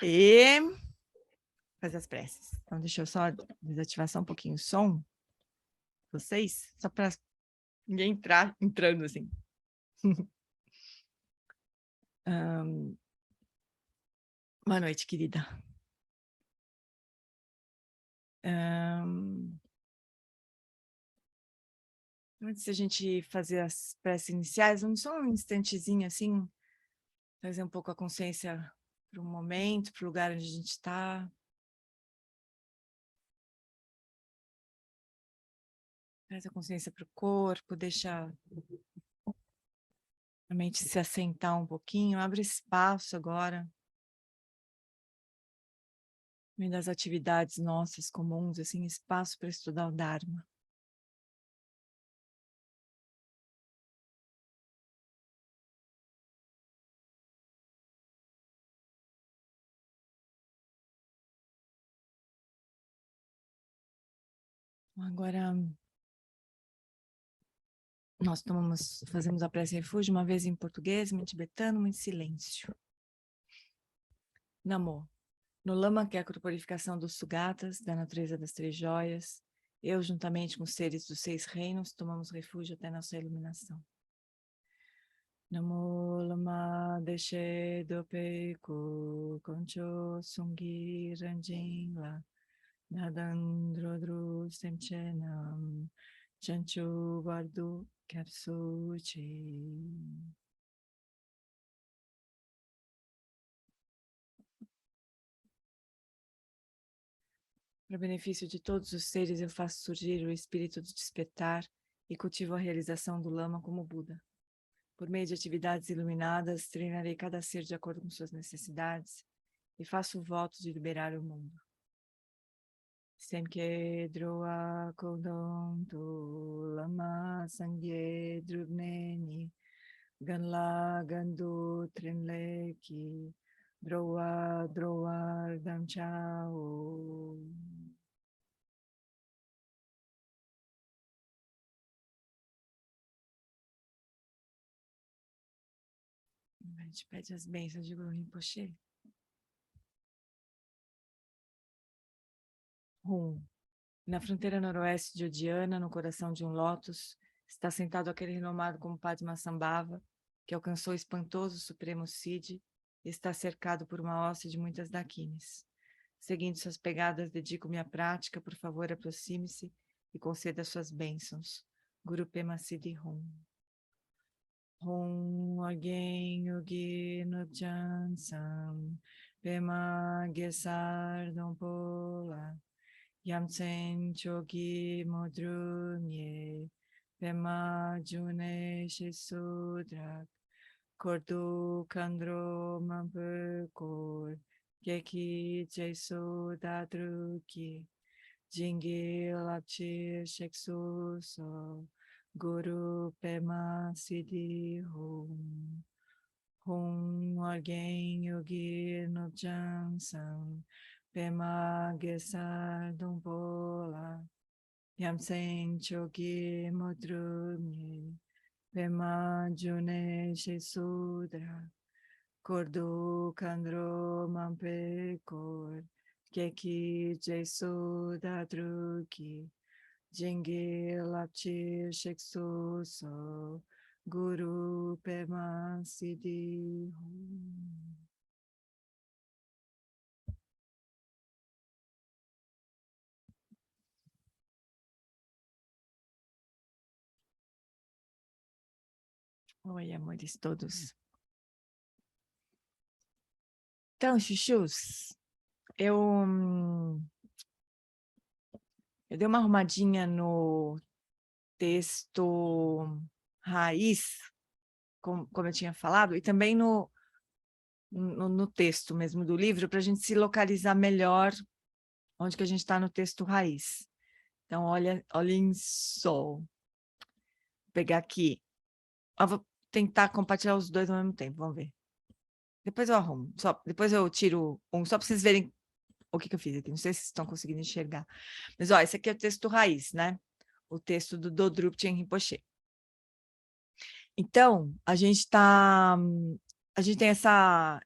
E fazer as preces. Então, deixa eu só desativar só um pouquinho o som. Vocês, só para ninguém entrando assim. Boa noite, querida. Antes de a gente fazer as preces iniciais, vamos só um instantezinho assim, trazer um pouco a consciência para o momento, para o lugar onde a gente está. Traz a consciência para o corpo, deixa a mente se assentar um pouquinho, abre espaço agora. No meio das atividades nossas comuns, assim, espaço para estudar o Dharma. Agora, nós fazemos a prece refúgio, uma vez em português, uma em tibetano, uma em silêncio. Namô. No lama, que é a corporificação dos sugatas, da natureza das três joias, eu, juntamente com os seres dos 6 reinos, tomamos refúgio até nossa iluminação. Namo lama deshe dope ku concho sungi ranjingla nadandrodru semchenam chanchu vardu kapsuchi. Para benefício de todos os seres, eu faço surgir o espírito do despertar e cultivo a realização do lama como Buda. Por meio de atividades iluminadas, treinarei cada ser de acordo com suas necessidades e faço o voto de liberar o mundo. Semke droa kodon tu lama sangye drubneni ganla gandu trinleki droa droa damchao. A gente pede as bênçãos de Guru Rinpoche. Na fronteira noroeste de Odiana, no coração de um lótus, está sentado aquele renomado como Padmasambhava, que alcançou o espantoso Supremo Siddhi e está cercado por uma hoste de muitas dakines. Seguindo suas pegadas, dedico-me à prática, por favor, aproxime-se e conceda suas bênçãos. Guru Pema Siddhi Hum. Hum Again Yogi Nubjansam Pema Gesar Dompola Yamsen Chogi Modrunye Pema June Shesudrak Kordu Kandro Mampukor Geki Jesu Dadruki Jingi Lapchi Sheksu So Guru Pema Siddhi Hum. Hum Orgen Yogi Nubjansam Pema Gesar Dompola Yamsen Chogi Modrunye Pema June Shesudra Kordu Kandro Mampekor Keki Jesu Dadruki Jingi Lapchi Sheksu So Guru Pema Siddhi Hum. Oi, amores todos. Então, chuchus, eu dei uma arrumadinha no texto raiz, como eu tinha falado, e também no texto mesmo do livro, para a gente se localizar melhor onde que a gente está no texto raiz. Então, olhem só. Vou pegar aqui. Eu vou tentar compartilhar os dois ao mesmo tempo, vamos ver. Depois eu arrumo. Depois eu tiro um, só para vocês verem o que eu fiz aqui. Não sei se vocês estão conseguindo enxergar. Mas, ó, esse aqui é o texto raiz, né? O texto do Dodrup Chen Rinpoche. Então, a gente está a gente tem essa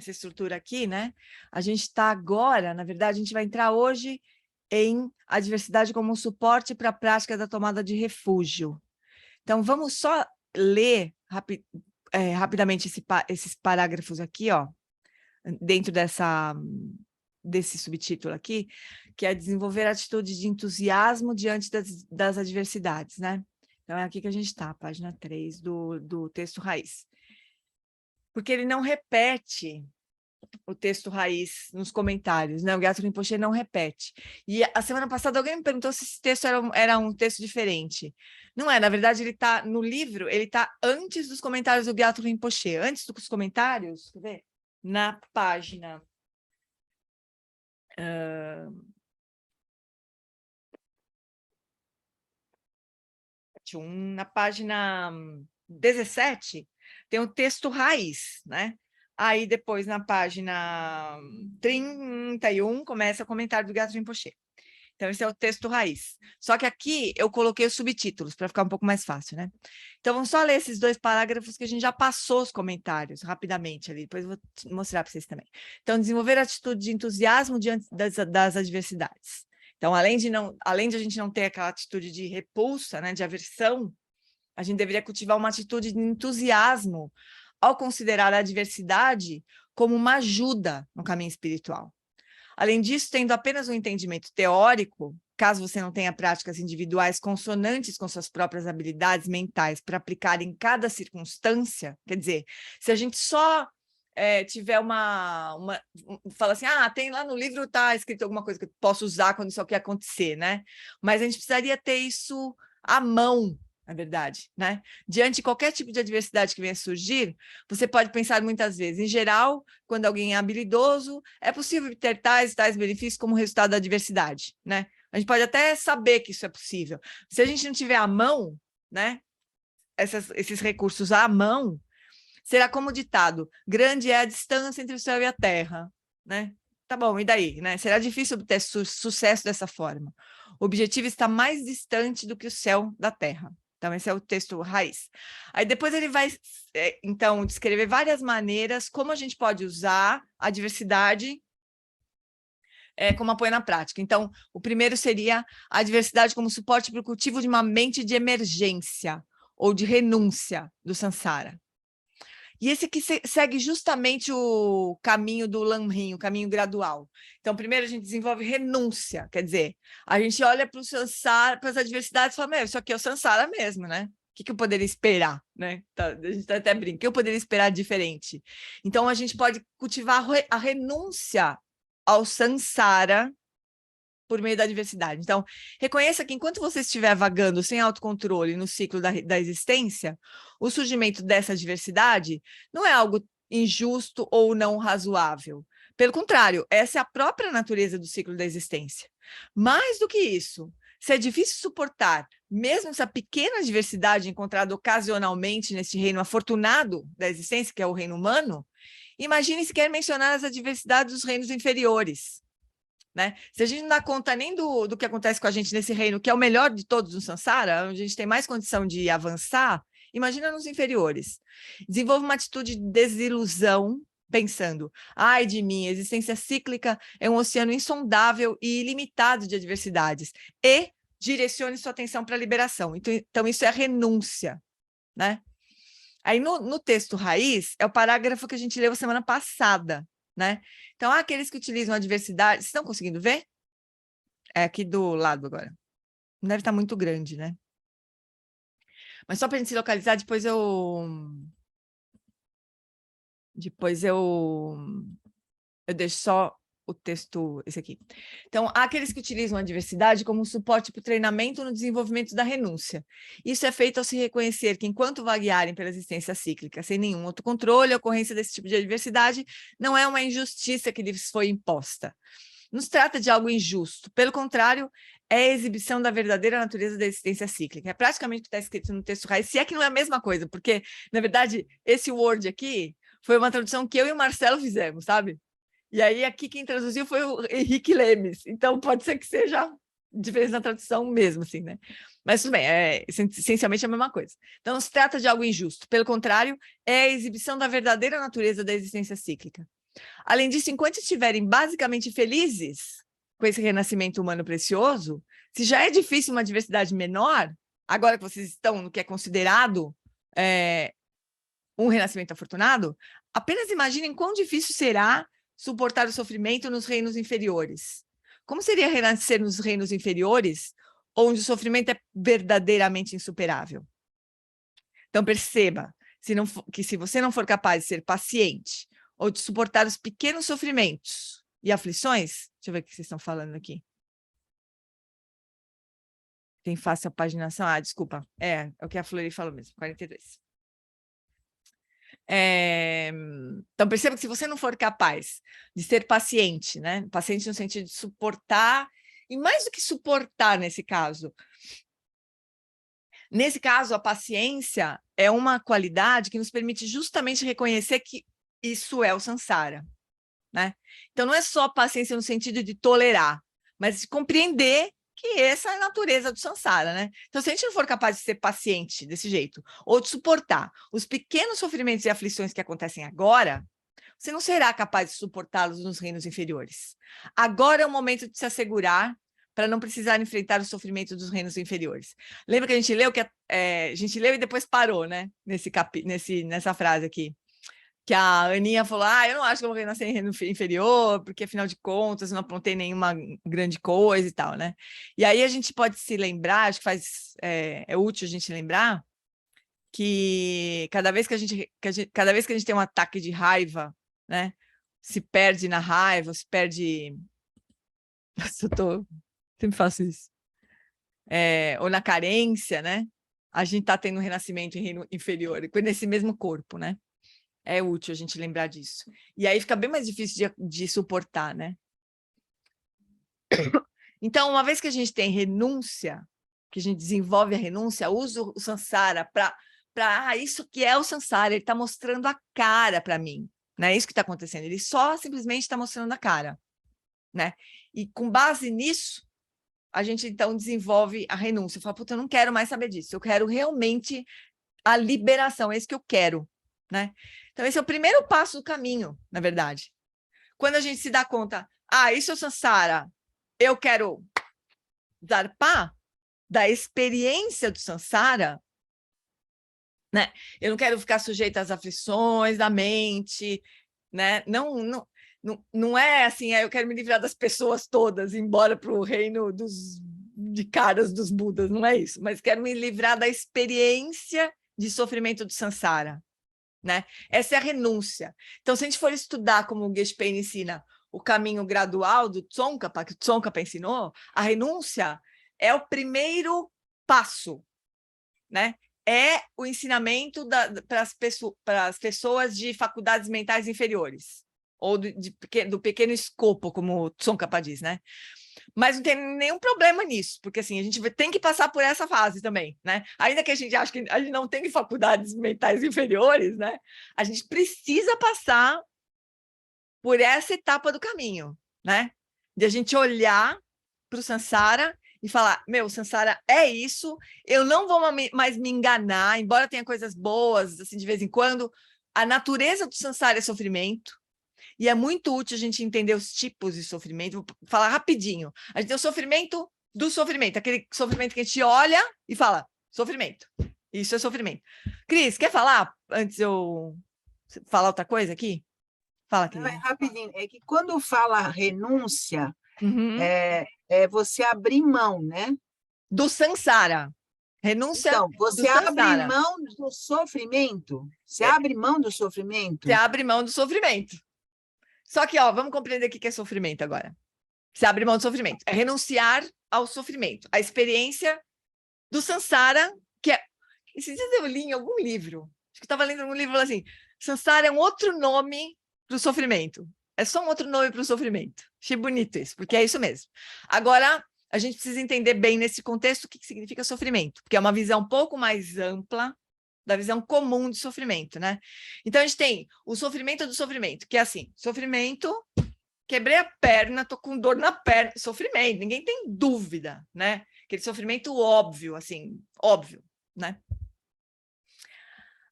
estrutura aqui, né? A gente está agora, na verdade, a gente vai entrar hoje em a diversidade como um suporte para a prática da tomada de refúgio. Então, vamos só ler rapidamente esses parágrafos aqui, ó, dentro desse subtítulo aqui, que é desenvolver atitude de entusiasmo diante das adversidades, né? Então, é aqui que a gente está, página 3 do texto raiz. Porque ele não repete o texto raiz nos comentários, né? O Gyatso Rinpoche não repete. E a semana passada alguém me perguntou se esse texto era um texto diferente. Não é, na verdade, ele está no livro, ele está antes dos comentários do Gyatso Rinpoche. Antes dos comentários, quer ver? Na página... na página 17, tem o texto raiz, né? Aí depois, na página 31, começa o comentário do Gyatso Rinpoche. Então, esse é o texto raiz. Só que aqui eu coloquei os subtítulos, para ficar um pouco mais fácil, né? Então, vamos só ler esses 2 parágrafos que a gente já passou os comentários, rapidamente ali. Depois eu vou mostrar para vocês também. Então, desenvolver atitude de entusiasmo diante das adversidades. Então, além de a gente não ter aquela atitude de repulsa, né, de aversão, a gente deveria cultivar uma atitude de entusiasmo ao considerar a adversidade como uma ajuda no caminho espiritual. Além disso, tendo apenas um entendimento teórico, caso você não tenha práticas individuais consonantes com suas próprias habilidades mentais para aplicar em cada circunstância, quer dizer, se a gente só tiver fala assim, tem lá no livro, está escrito alguma coisa que eu posso usar quando isso aqui acontecer, né? Mas a gente precisaria ter isso à mão, na verdade, né? Diante de qualquer tipo de adversidade que venha surgir, você pode pensar muitas vezes, em geral, quando alguém é habilidoso, é possível ter tais e tais benefícios como resultado da adversidade, né? A gente pode até saber que isso é possível. Se a gente não tiver à mão, né? Esses recursos à mão, será como o ditado, grande é a distância entre o céu e a terra, né? Tá bom, e daí, né? Será difícil obter sucesso dessa forma. O objetivo está mais distante do que o céu da terra. Então, esse é o texto raiz. Aí depois ele vai, então, descrever várias maneiras como a gente pode usar a diversidade como apoio na prática. Então, o primeiro seria a diversidade como suporte para o cultivo de uma mente de emergência ou de renúncia do samsara. E esse aqui segue justamente o caminho do Lamrim, o caminho gradual. Então, primeiro a gente desenvolve renúncia, quer dizer, a gente olha para o samsara, para as adversidades e fala, meu, isso aqui é o samsara mesmo, né? O que eu poderia esperar, né? A gente até brinca, o que eu poderia esperar diferente? Então, a gente pode cultivar a renúncia ao samsara por meio da diversidade. Então, reconheça que enquanto você estiver vagando sem autocontrole no ciclo da existência, o surgimento dessa diversidade não é algo injusto ou não razoável. Pelo contrário, essa é a própria natureza do ciclo da existência. Mais do que isso, se é difícil suportar mesmo essa pequena diversidade encontrada ocasionalmente neste reino afortunado da existência, que é o reino humano, imagine se quer mencionar as adversidades dos reinos inferiores. Né? Se a gente não dá conta nem do que acontece com a gente nesse reino, que é o melhor de todos no Samsara, onde a gente tem mais condição de avançar, imagina nos inferiores. Desenvolva uma atitude de desilusão, pensando, ai de mim, a existência cíclica é um oceano insondável e ilimitado de adversidades, e direcione sua atenção para a liberação. Então, isso é a renúncia, né? Aí, no texto raiz, é o parágrafo que a gente leu semana passada, né? Então, aqueles que utilizam a diversidade... Vocês estão conseguindo ver? É aqui do lado agora. Não deve estar muito grande, né? Mas só para a gente se localizar, depois eu deixo só o texto, esse aqui. Então, há aqueles que utilizam a diversidade como um suporte para o treinamento no desenvolvimento da renúncia. Isso é feito ao se reconhecer que, enquanto vaguearem pela existência cíclica, sem nenhum autocontrole, a ocorrência desse tipo de adversidade não é uma injustiça que lhes foi imposta. Não se trata de algo injusto, pelo contrário, é a exibição da verdadeira natureza da existência cíclica. É praticamente o que está escrito no texto raiz, se é que não é a mesma coisa, porque, na verdade, esse Word aqui foi uma tradução que eu e o Marcelo fizemos, sabe? E aí, aqui quem traduziu foi o Henrique Lemes. Então, pode ser que seja diferença na tradução mesmo, assim, né? Mas tudo bem, é essencialmente a mesma coisa. Então, não se trata de algo injusto. Pelo contrário, é a exibição da verdadeira natureza da existência cíclica. Além disso, enquanto estiverem basicamente felizes com esse renascimento humano precioso, se já é difícil uma diversidade menor, agora que vocês estão no que é considerado um renascimento afortunado, apenas imaginem quão difícil será suportar o sofrimento nos reinos inferiores. Como seria renascer nos reinos inferiores, onde o sofrimento é verdadeiramente insuperável? Então, perceba que se você não for capaz de ser paciente ou de suportar os pequenos sofrimentos e aflições, deixa eu ver o que vocês estão falando aqui. Tem fácil paginação? Ah, desculpa. É o que a Flori falou mesmo, 42. Então, perceba que se você não for capaz de ser paciente, né? Paciente no sentido de suportar, e mais do que suportar nesse caso, a paciência é uma qualidade que nos permite justamente reconhecer que isso é o samsara, né? Então, não é só paciência no sentido de tolerar, mas de compreender que essa é a natureza do samsara, né? Então, se a gente não for capaz de ser paciente desse jeito, ou de suportar os pequenos sofrimentos e aflições que acontecem agora, você não será capaz de suportá-los nos reinos inferiores. Agora é o momento de se assegurar para não precisar enfrentar o sofrimento dos reinos inferiores. Lembra que a gente leu a gente leu e depois parou, né? Nessa frase aqui. Que a Aninha falou, eu não acho que eu vou renascer em reino inferior, porque, afinal de contas, não apontei nenhuma grande coisa e tal, né? E aí a gente pode se lembrar, acho que é útil a gente lembrar, que cada vez que a gente tem um ataque de raiva, né? Se perde na raiva, se perde... Nossa, sempre faço isso. Ou na carência, né? A gente está tendo um renascimento em reino inferior, nesse mesmo corpo, né? É útil a gente lembrar disso. E aí fica bem mais difícil de suportar, né? Então, uma vez que a gente tem renúncia, que a gente desenvolve a renúncia, usa o samsara para isso que é o samsara, ele está mostrando a cara para mim, né? Isso que está acontecendo, ele só simplesmente está mostrando a cara, né? E com base nisso, a gente então desenvolve a renúncia. Fala, puta, eu não quero mais saber disso, eu quero realmente a liberação, é isso que eu quero, né? Então, esse é o primeiro passo do caminho, na verdade. Quando a gente se dá conta, isso é o samsara, eu quero zarpar da experiência do samsara, né? Eu não quero ficar sujeita às aflições da mente, né? Não é assim, eu quero me livrar das pessoas todas, ir embora para o reino de caras dos Budas, não é isso. Mas quero me livrar da experiência de sofrimento do samsara, né? Essa é a renúncia. Então, se a gente for estudar como o Geshe ensina o caminho gradual do Tsongkhapa, que o Tsongkhapa ensinou, a renúncia é o primeiro passo, né? É o ensinamento para as pessoas de faculdades mentais inferiores, ou do pequeno escopo, como o Tsongkhapa diz, né? Mas não tem nenhum problema nisso, porque assim, a gente tem que passar por essa fase também, né? Ainda que a gente ache que a gente não tem faculdades mentais inferiores, né? A gente precisa passar por essa etapa do caminho, né? De a gente olhar para o samsara e falar, meu, o samsara é isso, eu não vou mais me enganar, embora tenha coisas boas, assim, de vez em quando, a natureza do samsara é sofrimento, e é muito útil a gente entender os tipos de sofrimento. Vou falar rapidinho. A gente tem o sofrimento do sofrimento, aquele sofrimento que a gente olha e fala, sofrimento. Isso é sofrimento. Cris, quer falar antes eu falar outra coisa aqui? Fala, Cris. Não, é rapidinho. É que quando fala renúncia, Uhum. é você abrir mão, né? Do samsara. Renúncia Então, você do abre samsara. mão do sofrimento. Você É. abre mão do sofrimento. Você abre mão do sofrimento. Só que, vamos compreender o que é sofrimento agora. Você abre mão do sofrimento. É renunciar ao sofrimento. A experiência do samsara, que é... Esses dias eu li em algum livro. Acho que estava lendo um livro assim, samsara é um outro nome para o sofrimento. É só um outro nome para o sofrimento. Achei bonito isso, porque é isso mesmo. Agora, a gente precisa entender bem nesse contexto o que significa sofrimento, porque é uma visão um pouco mais ampla da visão comum de sofrimento, né? Então, a gente tem o sofrimento do sofrimento, que é assim, sofrimento, quebrei a perna, tô com dor na perna, sofrimento, ninguém tem dúvida, né? Aquele sofrimento óbvio, assim, óbvio, né?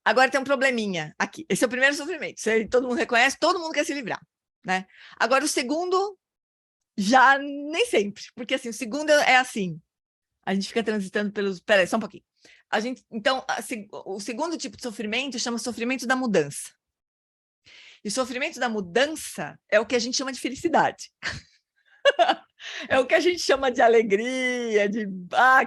Agora tem um probleminha aqui. Esse é o primeiro sofrimento. Todo mundo reconhece, todo mundo quer se livrar, né? Agora o segundo, já nem sempre. Porque assim, o segundo é assim. A gente fica transitando pelos... Peraí, só um pouquinho. Então, o segundo tipo de sofrimento chama sofrimento da mudança. E o sofrimento da mudança é o que a gente chama de felicidade. É o que a gente chama de alegria, de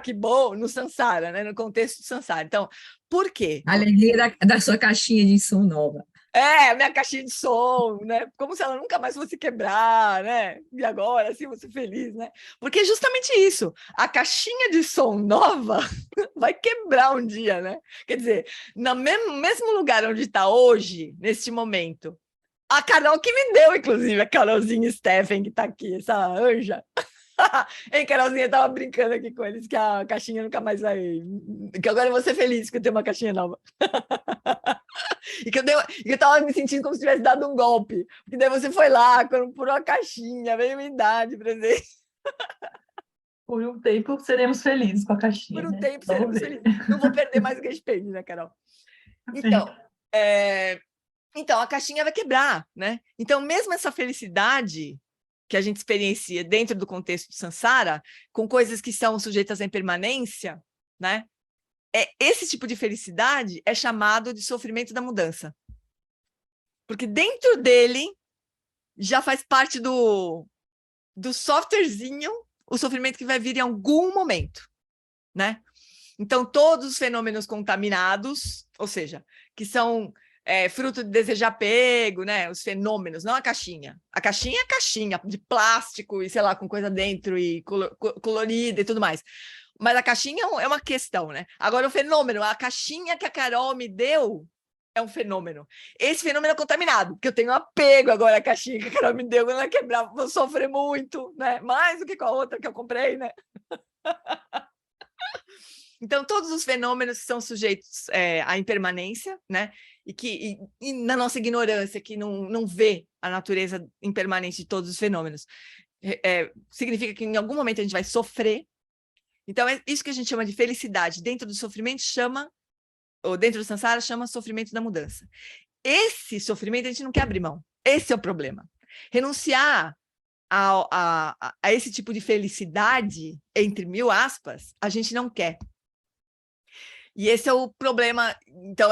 que bom, no Sansara, né? No contexto do Sansara. Então, por quê? A alegria da sua caixinha de som nova. A minha caixinha de som, né? Como se ela nunca mais fosse quebrar, né? E agora, assim, vou ser feliz, né? Porque é justamente isso. A caixinha de som nova vai quebrar um dia, né? Quer dizer, no mesmo lugar onde está hoje, neste momento, a Carol que me deu, inclusive, a Carolzinha Steffen, que está aqui, essa anja. Hein, Carolzinha, eu tava brincando aqui com eles que a caixinha nunca mais vai... Que agora eu vou ser feliz que eu tenho uma caixinha nova. E que eu tava me sentindo como se tivesse dado um golpe. Porque daí você foi lá, comprou a caixinha, veio me dar de presente. Por um tempo seremos felizes com a caixinha. Por um né? tempo Vamos seremos ver. felizes. Não vou perder mais o Gaspend, né, Carol? Então, então, a caixinha vai quebrar, né? Então, mesmo essa felicidade que a gente experiencia dentro do contexto do Sansara, com coisas que são sujeitas à impermanência, né? Esse tipo de felicidade é chamado de sofrimento da mudança. Porque dentro dele já faz parte do softwarezinho o sofrimento que vai vir em algum momento, né? Então, todos os fenômenos contaminados, ou seja, que são fruto de desejo apego, né? Os fenômenos, não a caixinha. A caixinha é a caixinha de plástico e, sei lá, com coisa dentro e colorida e tudo mais. Mas a caixinha é uma questão, né? Agora, o fenômeno, a caixinha que a Carol me deu é um fenômeno. Esse fenômeno é contaminado, porque eu tenho apego agora à caixinha que a Carol me deu, quando ela quebrar, vou sofrer muito, né? Mais do que com a outra que eu comprei, né? Então, todos os fenômenos são sujeitos à impermanência, né? E na nossa ignorância, que não vê a natureza impermanente de todos os fenômenos, significa que em algum momento a gente vai sofrer. Então, isso que a gente chama de felicidade dentro do sofrimento ou dentro do Sansara, chama sofrimento da mudança. Esse sofrimento a gente não quer abrir mão. Esse é o problema. Renunciar a esse tipo de felicidade, entre mil aspas, a gente não quer. E esse é o problema. Então,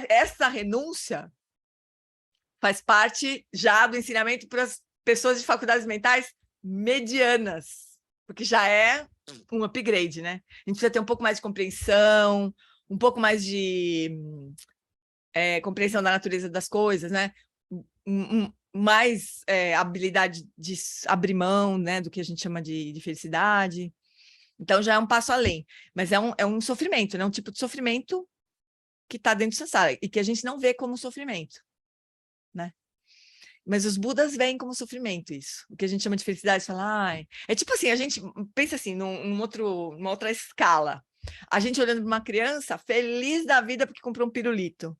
essa renúncia faz parte já do ensinamento para as pessoas de faculdades mentais medianas, porque já é um upgrade, né? A gente precisa ter um pouco mais de compreensão, um pouco mais de compreensão da natureza das coisas, né? Mais habilidade de abrir mão, né? Do que a gente chama de felicidade. Então, já é um passo além, mas é um sofrimento, né? Um tipo de sofrimento que está dentro do Sansara e que a gente não vê como sofrimento, né? Mas os Budas veem como sofrimento isso. O que a gente chama de felicidade, fala, é tipo assim, a gente pensa assim, numa outra escala. A gente olhando para uma criança feliz da vida porque comprou um pirulito.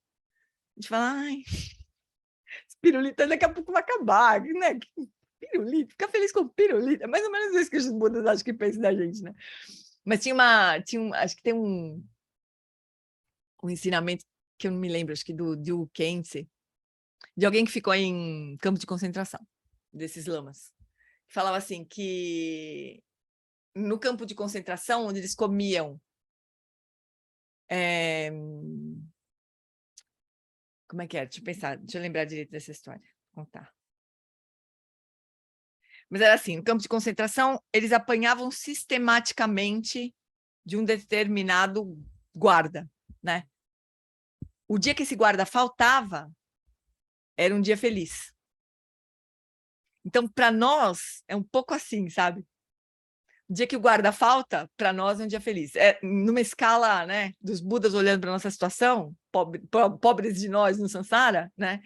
A gente fala, esse pirulito daqui a pouco vai acabar, né? Pirulito, ficar feliz com pirulito. É mais ou menos isso que os Budas acham que pensam da gente, né? Mas acho que tem um ensinamento que eu não me lembro, acho que do Kensei, de alguém que ficou em campo de concentração, desses lamas. Falava assim, que no campo de concentração, onde eles comiam... Como é que era? Deixa eu lembrar direito dessa história. Vou contar. Mas era assim, no campo de concentração, eles apanhavam sistematicamente de um determinado guarda, né? O dia que esse guarda faltava, era um dia feliz. Então, para nós, é um pouco assim, sabe? O dia que o guarda falta, para nós é um dia feliz. Numa escala, né, dos Budas olhando para a nossa situação, pobres de nós no Sansara, né?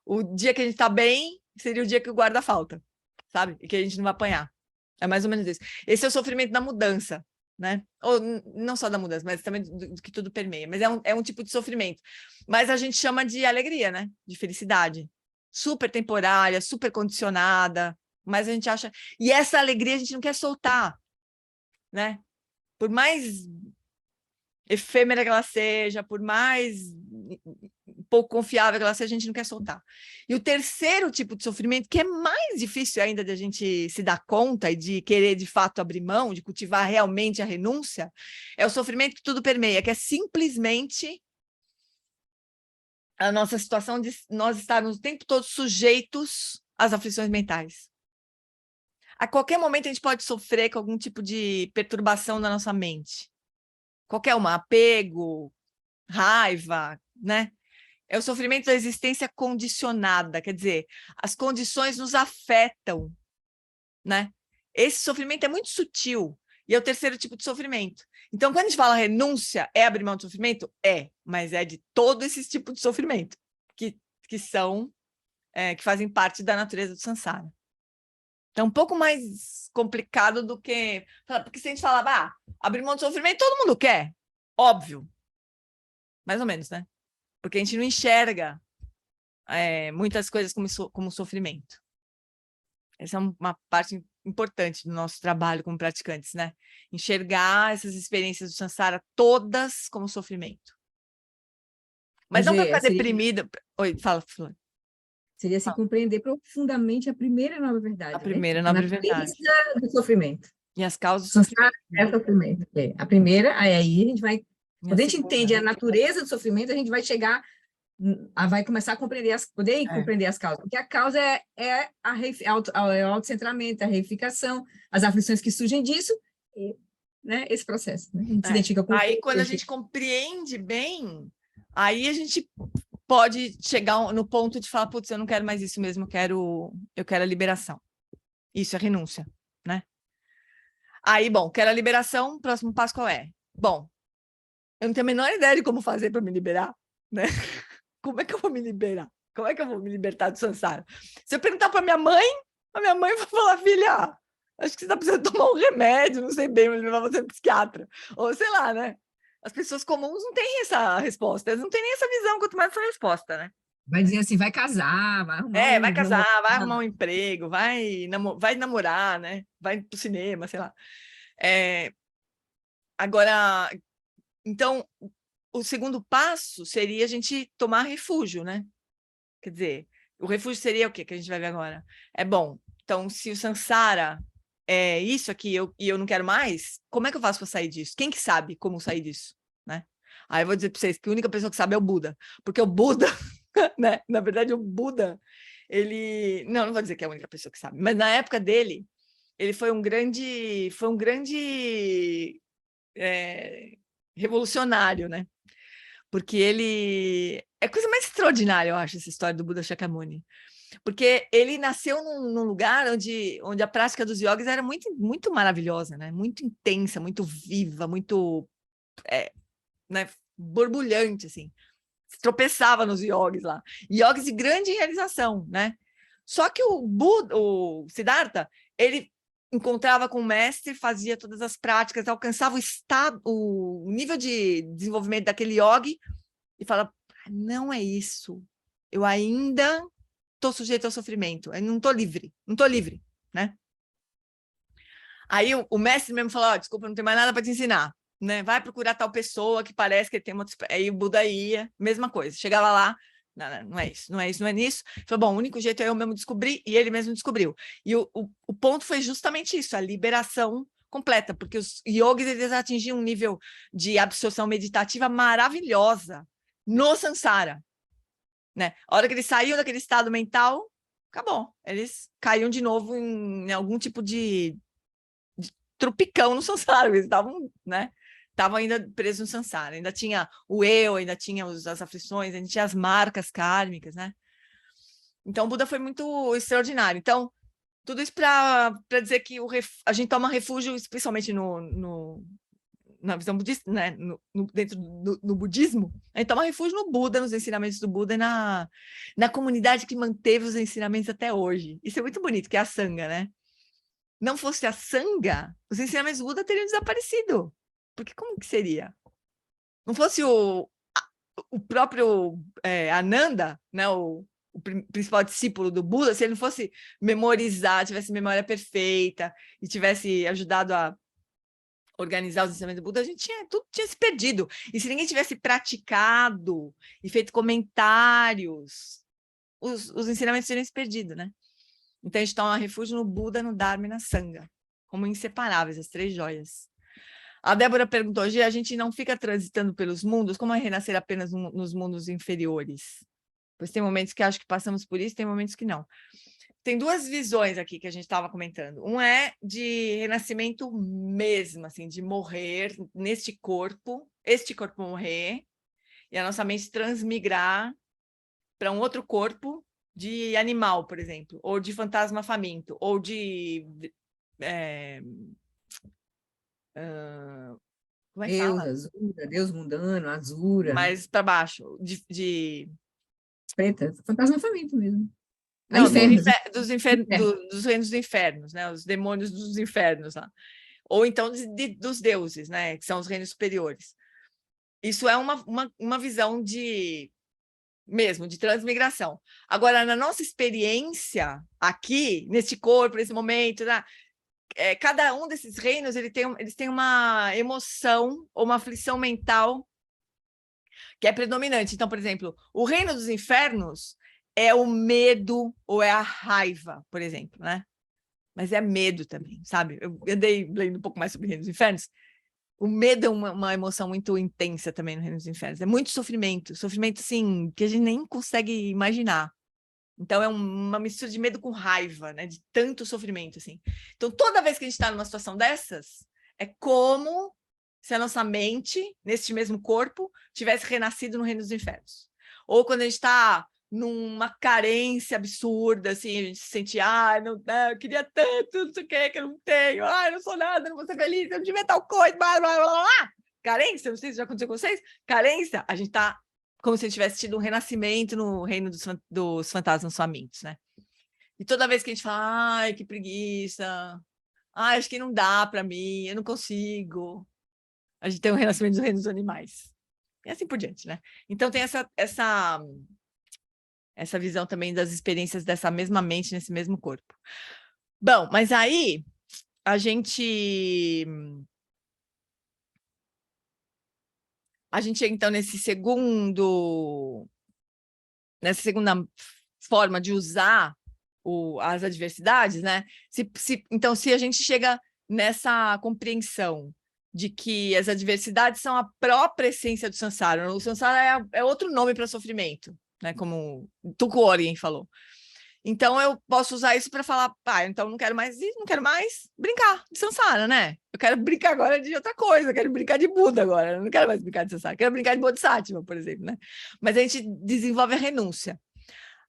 O dia que a gente está bem, seria o dia que o guarda falta, sabe? E que a gente não vai apanhar. É mais ou menos isso. Esse é o sofrimento da mudança, né? Ou não só da mudança, mas também do que tudo permeia. Mas é um tipo de sofrimento. Mas a gente chama de alegria, né? De felicidade. Super temporária, super condicionada. Mas a gente acha... E essa alegria a gente não quer soltar, né? por mais efêmera que ela seja, por mais pouco confiável que ela seja, a gente não quer soltar. E o terceiro tipo de sofrimento, que é mais difícil ainda de a gente se dar conta e de querer, de fato, abrir mão, de cultivar realmente a renúncia, é o sofrimento que tudo permeia, que é simplesmente a nossa situação de nós estarmos o tempo todo sujeitos às aflições mentais. A qualquer momento a gente pode sofrer com algum tipo de perturbação da nossa mente. Qualquer uma, apego, raiva, né? É o sofrimento da existência condicionada, quer dizer, as condições nos afetam, né? Esse sofrimento é muito sutil e é o terceiro tipo de sofrimento. Então, quando a gente fala renúncia, é abrir mão de sofrimento? É, mas é de todo esse tipo de sofrimento que são, que fazem parte da natureza do samsara. Então, um pouco mais complicado do que... Porque se a gente falava, abrir mão de sofrimento, todo mundo quer. Óbvio. Mais ou menos, né? Porque a gente não enxerga muitas coisas como sofrimento. Essa é uma parte importante do nosso trabalho como praticantes, né? Enxergar essas experiências do samsara todas como sofrimento. Mas não para ficar deprimida... Oi, fala, Flor. Seria se compreender profundamente a primeira nova verdade. A primeira né? nova verdade. Do sofrimento. E as causas do Samsara sofrimento. é sofrimento. A primeira, aí a gente vai... E Quando a gente segunda, entende a natureza do sofrimento, a gente vai chegar... vai começar a compreender compreender as causas. Porque a causa é o autocentramento, a reificação, as aflições que surgem disso, e, né, esse processo. Né? A gente se identifica com... Aí, quando a gente compreende bem, aí a gente pode chegar no ponto de falar, putz, eu não quero mais isso mesmo, eu quero a liberação. Isso é renúncia, né? Aí, bom, quero a liberação, próximo passo qual é? Bom, eu não tenho a menor ideia de como fazer para me liberar, né? Como é que eu vou me liberar? Como é que eu vou me libertar do samsara? Se eu perguntar para minha mãe, a minha mãe vai falar, filha, acho que você está precisando tomar um remédio, não sei bem, mas levar você no psiquiatra. Ou sei lá, né? As pessoas comuns não têm essa resposta, eles não têm nem essa visão, quanto mais essa resposta, né? Vai dizer assim, vai casar, vai arrumar vai casar, vai arrumar um emprego, vai namorar, né? Vai pro cinema, sei lá. Agora, então, o segundo passo seria a gente tomar refúgio, né? Quer dizer, o refúgio seria o quê que a gente vai ver agora? Bom, então, se o samsara é isso aqui e eu não quero mais, como é que eu faço para sair disso? Quem que sabe como sair disso, né? Aí eu vou dizer para vocês que a única pessoa que sabe é o Buda, porque o Buda, né? Na verdade, o Buda, ele... Não vou dizer que é a única pessoa que sabe, mas na época dele, ele foi um grande revolucionário, né? Porque ele... É a coisa mais extraordinária, eu acho, essa história do Buda Shakyamuni. Porque ele nasceu num lugar onde a prática dos yogis era muito, muito maravilhosa, né? Muito intensa, muito viva, muito né, borbulhante, assim. Se tropeçava nos yogis lá. Yogis de grande realização, né? Só que o Siddhartha, ele encontrava com o mestre, fazia todas as práticas, alcançava o nível de desenvolvimento daquele yogi e fala, não é isso. Eu ainda estou sujeito ao sofrimento, eu não estou livre, né? Aí o mestre mesmo falou, desculpa, não tem mais nada para te ensinar, né? Vai procurar tal pessoa que parece que tem uma... Aí o Buda ia, mesma coisa, chegava lá, não é isso, não é isso, não é nisso. Falou, bom, o único jeito é eu mesmo descobrir, e ele mesmo descobriu. E o ponto foi justamente isso, a liberação completa, porque os yogis, eles atingiam um nível de absorção meditativa maravilhosa no samsara, né? A hora que eles saíam daquele estado mental, acabou. Eles caíam de novo em algum tipo de tropicão no samsara. Eles estavam, né? Estavam ainda presos no samsara. Ainda tinha o eu, ainda tinha as aflições, ainda tinha as marcas kármicas, né? Então, o Buda foi muito extraordinário. Então, tudo isso para dizer que a gente toma refúgio, especialmente na visão budista, né? Dentro do budismo, a gente toma refúgio no Buda, nos ensinamentos do Buda e na comunidade que manteve os ensinamentos até hoje. Isso é muito bonito, que é a Sangha, né? Não fosse a Sangha, os ensinamentos do Buda teriam desaparecido. Porque como que seria? Não fosse o próprio Ananda, né? O principal discípulo do Buda, se ele não fosse memorizar, tivesse memória perfeita e tivesse ajudado a organizar os ensinamentos do Buda, tudo tinha se perdido. E se ninguém tivesse praticado e feito comentários, os ensinamentos teriam se perdido, né? Então, a gente toma refúgio no Buda, no Dharma e na Sangha, como inseparáveis, as 3 joias. A Débora perguntou, Gê, a gente não fica transitando pelos mundos? Como é renascer apenas nos mundos inferiores? Pois tem momentos que acho que passamos por isso, tem momentos que não. Tem 2 visões aqui que a gente estava comentando. Um é de renascimento mesmo, assim, de morrer neste corpo, este corpo morrer, e a nossa mente transmigrar para um outro corpo de animal, por exemplo, ou de fantasma faminto, ou de... como é que Deus, fala? Azura, Deus mundano, Azura, Mais para baixo, de... preta, fantasma faminto mesmo. Não, Infernos. dos reinos dos infernos, né? Os demônios dos infernos lá. Ou então dos deuses, né? Que são os reinos superiores. Isso é uma visão de transmigração. Agora, na nossa experiência aqui, neste corpo, nesse momento, né? Cada um desses reinos eles têm uma emoção ou uma aflição mental que é predominante. Então, por exemplo, o reino dos infernos é o medo ou é a raiva, por exemplo, né? Mas é medo também, sabe? Eu andei lendo um pouco mais sobre o reino dos infernos. O medo é uma emoção muito intensa também no reino dos infernos. É muito sofrimento, assim, que a gente nem consegue imaginar. Então, é uma mistura de medo com raiva, né? De tanto sofrimento, assim. Então, toda vez que a gente está numa situação dessas, é como se a nossa mente, neste mesmo corpo, tivesse renascido no reino dos infernos. Ou quando a gente está numa carência absurda, assim, a gente se sente, não, eu queria tanto, não sei o que eu não tenho, eu não sou nada, não vou ser feliz, eu não devia tal coisa, blá, blá, blá, blá. Carência, não sei se já aconteceu com vocês, carência, a gente está como se a gente tivesse tido um renascimento no reino dos fantasmas famintos, né? E toda vez que a gente fala, ai, que preguiça, acho que não dá para mim, eu não consigo, a gente tem um renascimento do reino dos animais. E assim por diante, né? Então tem essa visão também das experiências dessa mesma mente nesse mesmo corpo. Bom, mas aí a gente chega então nessa segunda forma de usar as adversidades, né? Então, se a gente chega nessa compreensão de que as adversidades são a própria essência do samsara, o samsara é outro nome para sofrimento, né? Como Tulku Orien falou. Então, eu posso usar isso para falar, então não quero mais brincar de samsara, né? Eu quero brincar agora de outra coisa, eu quero brincar de Buda agora, eu não quero mais brincar de samsara, eu quero brincar de Bodhisattva, por exemplo, né? Mas a gente desenvolve a renúncia.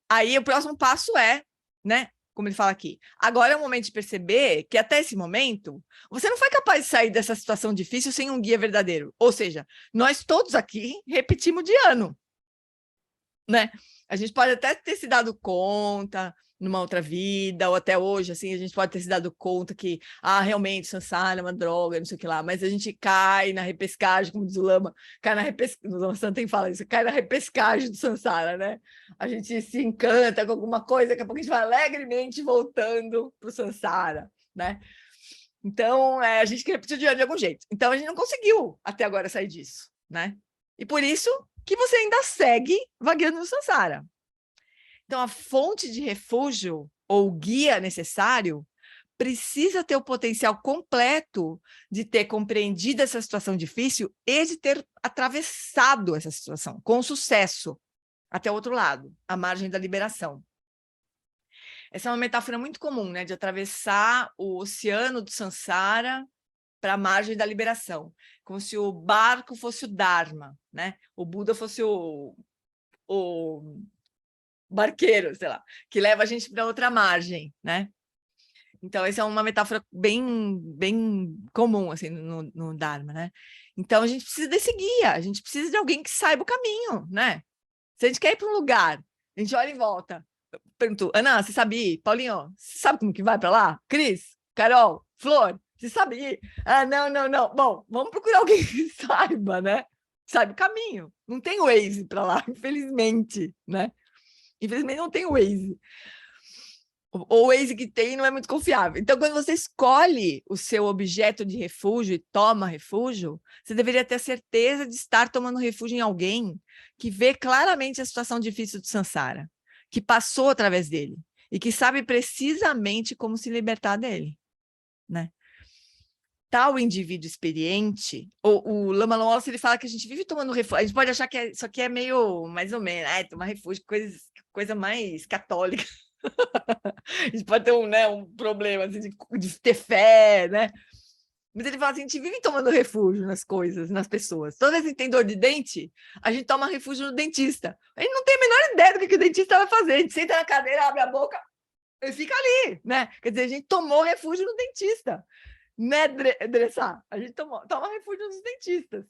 Aí, o próximo passo é, né? Como ele fala aqui, agora é o momento de perceber que até esse momento, você não foi capaz de sair dessa situação difícil sem um guia verdadeiro. Ou seja, nós todos aqui repetimos de ano, né? A gente pode até ter se dado conta numa outra vida, ou até hoje, assim, a gente pode ter se dado conta que, realmente, samsara é uma droga, não sei o que lá, mas a gente cai na repescagem, como diz o Lama, o Lama Santen fala isso, cai na repescagem do samsara, né? A gente se encanta com alguma coisa, daqui a pouco a gente vai alegremente voltando para o samsara, né? Então, a gente que repetiu de algum jeito. Então, a gente não conseguiu até agora sair disso, né? E por isso que você ainda segue vagueando no samsara. Então, a fonte de refúgio ou guia necessário precisa ter o potencial completo de ter compreendido essa situação difícil e de ter atravessado essa situação com sucesso até o outro lado, à margem da liberação. Essa é uma metáfora muito comum, né, de atravessar o oceano do samsara para a margem da liberação, como se o barco fosse o Dharma, né? O Buda fosse o barqueiro, sei lá, que leva a gente para outra margem, né? Então, essa é uma metáfora bem comum, assim, no Dharma, né? Então, a gente precisa desse guia, a gente precisa de alguém que saiba o caminho, né? Se a gente quer ir para um lugar, a gente olha em volta. Eu pergunto, Ana, você sabe ir? Paulinho, você sabe como que vai para lá? Cris, Carol, Flor, você sabe ir? Não. Bom, vamos procurar alguém que saiba, né? Sabe o caminho. Não tem Waze para lá, infelizmente, né? Infelizmente não tem Waze. ou o Waze que tem não é muito confiável. Então, quando você escolhe o seu objeto de refúgio e toma refúgio, você deveria ter certeza de estar tomando refúgio em alguém que vê claramente a situação difícil do Sansara, que passou através dele e que sabe precisamente como se libertar dele, né? Tal indivíduo experiente, o Lama Wallace, ele fala que a gente vive tomando refúgio, a gente pode achar que isso aqui é meio, mais ou menos, tomar refúgio, coisa mais católica. A gente pode ter um problema assim, de ter fé, né? Mas ele fala assim, a gente vive tomando refúgio nas coisas, nas pessoas. Toda vez que tem dor de dente, a gente toma refúgio no dentista. A gente não tem a menor ideia do que o dentista vai fazer. A gente senta na cadeira, abre a boca e fica ali, né? Quer dizer, a gente tomou refúgio no dentista. Né, Dressar? A gente toma refúgio nos dentistas.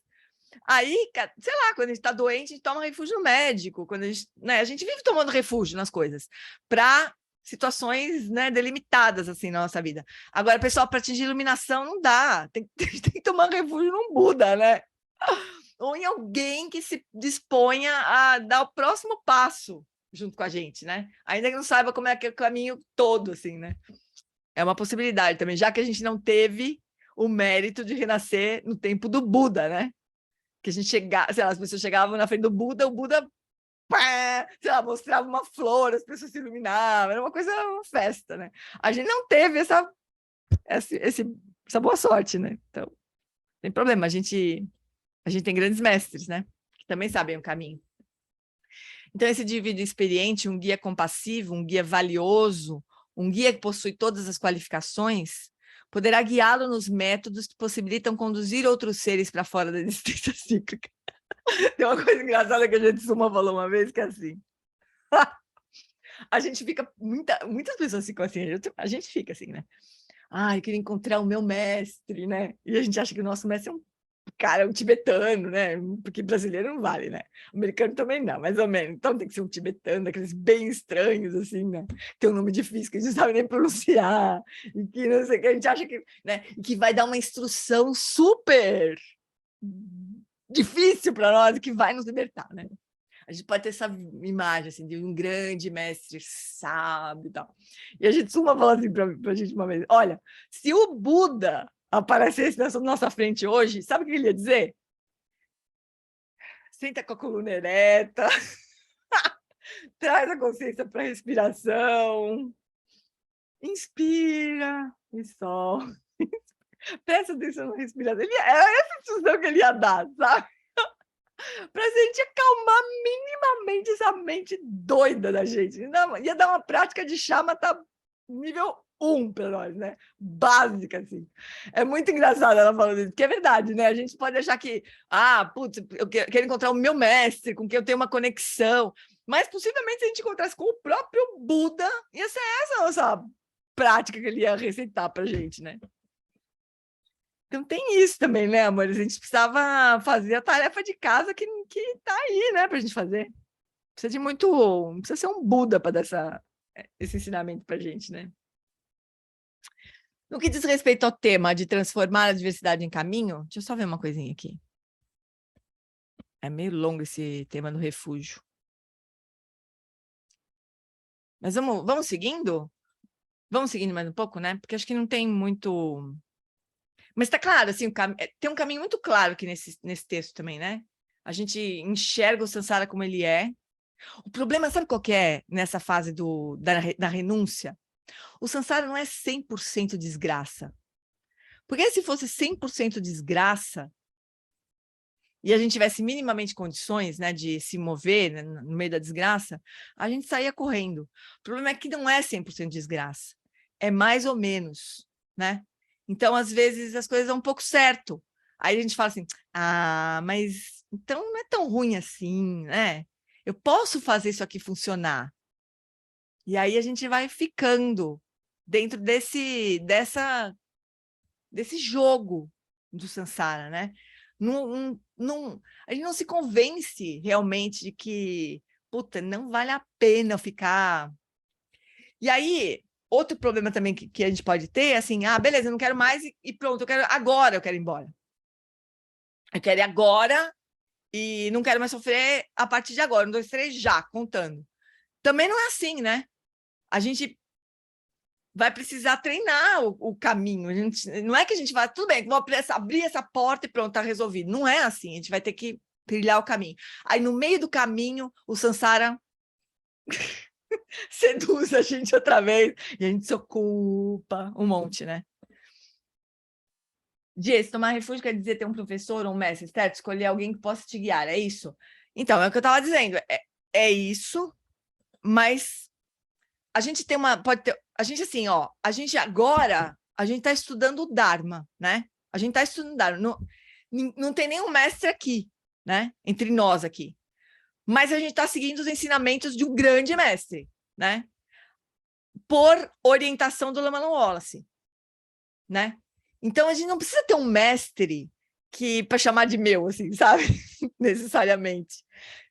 Aí, sei lá, quando a gente está doente, a gente toma refúgio médico. Quando a gente vive tomando refúgio nas coisas para situações, né, delimitadas assim na nossa vida. Agora, pessoal, para atingir iluminação não dá. Tem que tomar refúgio num Buda, né? Ou em alguém que se disponha a dar o próximo passo junto com a gente, né? Ainda que não saiba como é que é o caminho todo, assim, né? É uma possibilidade também, já que a gente não teve o mérito de renascer no tempo do Buda, né? Que a gente chegava, sei lá, as pessoas chegavam na frente do Buda, o Buda, pá, sei lá, mostrava uma flor, as pessoas se iluminavam, era uma festa, né? A gente não teve essa boa sorte, né? Então, tem problema, a gente tem grandes mestres, né? Que também sabem o caminho. Então, esse indivíduo experiente, um guia compassivo, um guia valioso, um guia que possui todas as qualificações, poderá guiá-lo nos métodos que possibilitam conduzir outros seres para fora da existência cíclica. Tem uma coisa engraçada que a gente Suma falou uma vez, que é assim. A gente fica, muitas pessoas ficam assim, a gente fica assim, né? Eu queria encontrar o meu mestre, né? E a gente acha que o nosso mestre é um cara, um tibetano, né? Porque brasileiro não vale, né? Americano também não, mais ou menos. Então tem que ser um tibetano, daqueles bem estranhos, assim, né? Tem um nome difícil que a gente não sabe nem pronunciar, e que não sei o que, a gente acha que, né? E que vai dar uma instrução super difícil para nós, que vai nos libertar, né? A gente pode ter essa imagem, assim, de um grande mestre sábio e tal. E a gente falou assim para a gente uma vez, olha, se o Buda aparecesse na nossa frente hoje, sabe o que ele ia dizer? Senta com a coluna ereta, traz a consciência para a respiração, inspira e solta. Presta atenção na respiração. Era essa instrução que ele ia dar, sabe? Para a gente acalmar minimamente essa mente doida da gente. Ia dar uma prática de chamata nível 1 para nós, né? Básica, assim. É muito engraçado ela falando isso, porque é verdade, né? A gente pode achar que, putz, eu quero encontrar o meu mestre, com quem eu tenho uma conexão, mas possivelmente se a gente encontrasse com o próprio Buda, ia ser essa a nossa prática que ele ia receitar para a gente, né? Então tem isso também, né, amor? A gente precisava fazer a tarefa de casa que tá aí, né, pra gente fazer. Precisa ser um Buda para dar esse ensinamento pra gente, né? No que diz respeito ao tema de transformar a diversidade em caminho, deixa eu só ver uma coisinha aqui. É meio longo esse tema do refúgio. Mas vamos seguindo? Vamos seguindo mais um pouco, né? Porque acho que não tem muito... Mas está claro, assim, tem um caminho muito claro aqui nesse texto também, né? A gente enxerga o Sansara como ele é. O problema, sabe qual que é nessa fase da renúncia? O Sansara não é 100% desgraça. Porque se fosse 100% desgraça, e a gente tivesse minimamente condições, né, de se mover, né, no meio da desgraça, a gente saía correndo. O problema é que não é 100% desgraça. É mais ou menos, né? Então, às vezes, as coisas dão um pouco certo. Aí a gente fala assim, mas então não é tão ruim assim, né? Eu posso fazer isso aqui funcionar. E aí a gente vai ficando dentro desse jogo do Sansara, né? A gente não se convence realmente de que, puta, não vale a pena ficar... E aí... Outro problema também que a gente pode ter é assim, beleza, eu não quero mais e pronto, eu quero ir embora. Eu quero ir agora e não quero mais sofrer a partir de agora, 1, 2, 3, já, contando. Também não é assim, né? A gente vai precisar treinar o caminho. Não é que a gente vai, tudo bem, vou abrir essa porta e pronto, está resolvido. Não é assim, a gente vai ter que trilhar o caminho. Aí, no meio do caminho, o Sansara seduz a gente outra vez e a gente se ocupa um monte, né? Dias, tomar refúgio quer dizer ter um professor ou um mestre, certo? Escolher alguém que possa te guiar, é isso? Então, é o que eu estava dizendo, é isso, mas a gente tem pode ter, a gente assim, ó, a gente está estudando o Dharma, né? A gente está estudando o Dharma, não tem nenhum mestre aqui, né? Entre nós aqui, mas a gente está seguindo os ensinamentos de um grande mestre, né? Por orientação do Lama Wallace, né? Então, a gente não precisa ter um mestre para chamar de meu, assim, sabe? Necessariamente.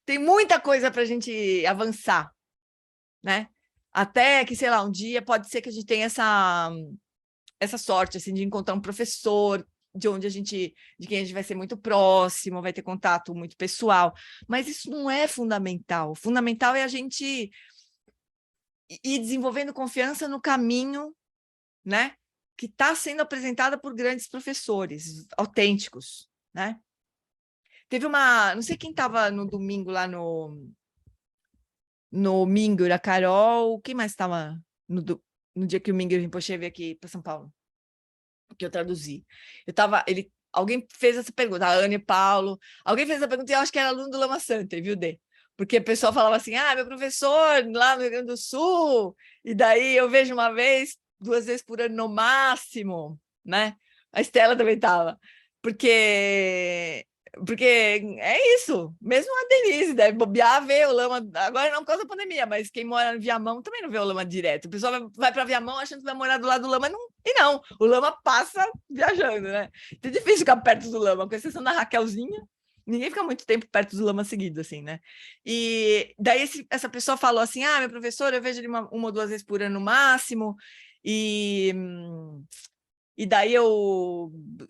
Tem muita coisa para a gente avançar, né? Até que, sei lá, um dia pode ser que a gente tenha essa sorte, assim, de encontrar um professor de quem a gente vai ser muito próximo, vai ter contato muito pessoal. Mas isso não é fundamental. O fundamental é a gente ir desenvolvendo confiança no caminho, né? Que está sendo apresentada por grandes professores autênticos, né? Teve não sei quem estava no domingo lá no Mingyur, a Carol, quem mais estava no dia que o Mingyur Rinpoche veio aqui para São Paulo? Que eu traduzi. Alguém fez essa pergunta, a Ana e Paulo, alguém fez essa pergunta e eu acho que era aluno do Lama Santa, viu, Dê? Porque o pessoal falava assim, meu professor lá no Rio Grande do Sul, e daí eu vejo 2 vezes por ano no máximo, né? A Estela também estava. Porque é isso. Mesmo a Denise deve bobear, ver o Lama, agora não por causa da pandemia, mas quem mora no Viamão também não vê o Lama direto. O pessoal vai para Viamão achando que vai morar do lado do Lama, e não. O Lama passa viajando, né? Então é difícil ficar perto do Lama, com exceção da Raquelzinha. Ninguém fica muito tempo perto do Lama seguido, assim, né? E daí essa pessoa falou assim, meu professor, eu vejo ele uma ou 2 vezes por ano no máximo, e daí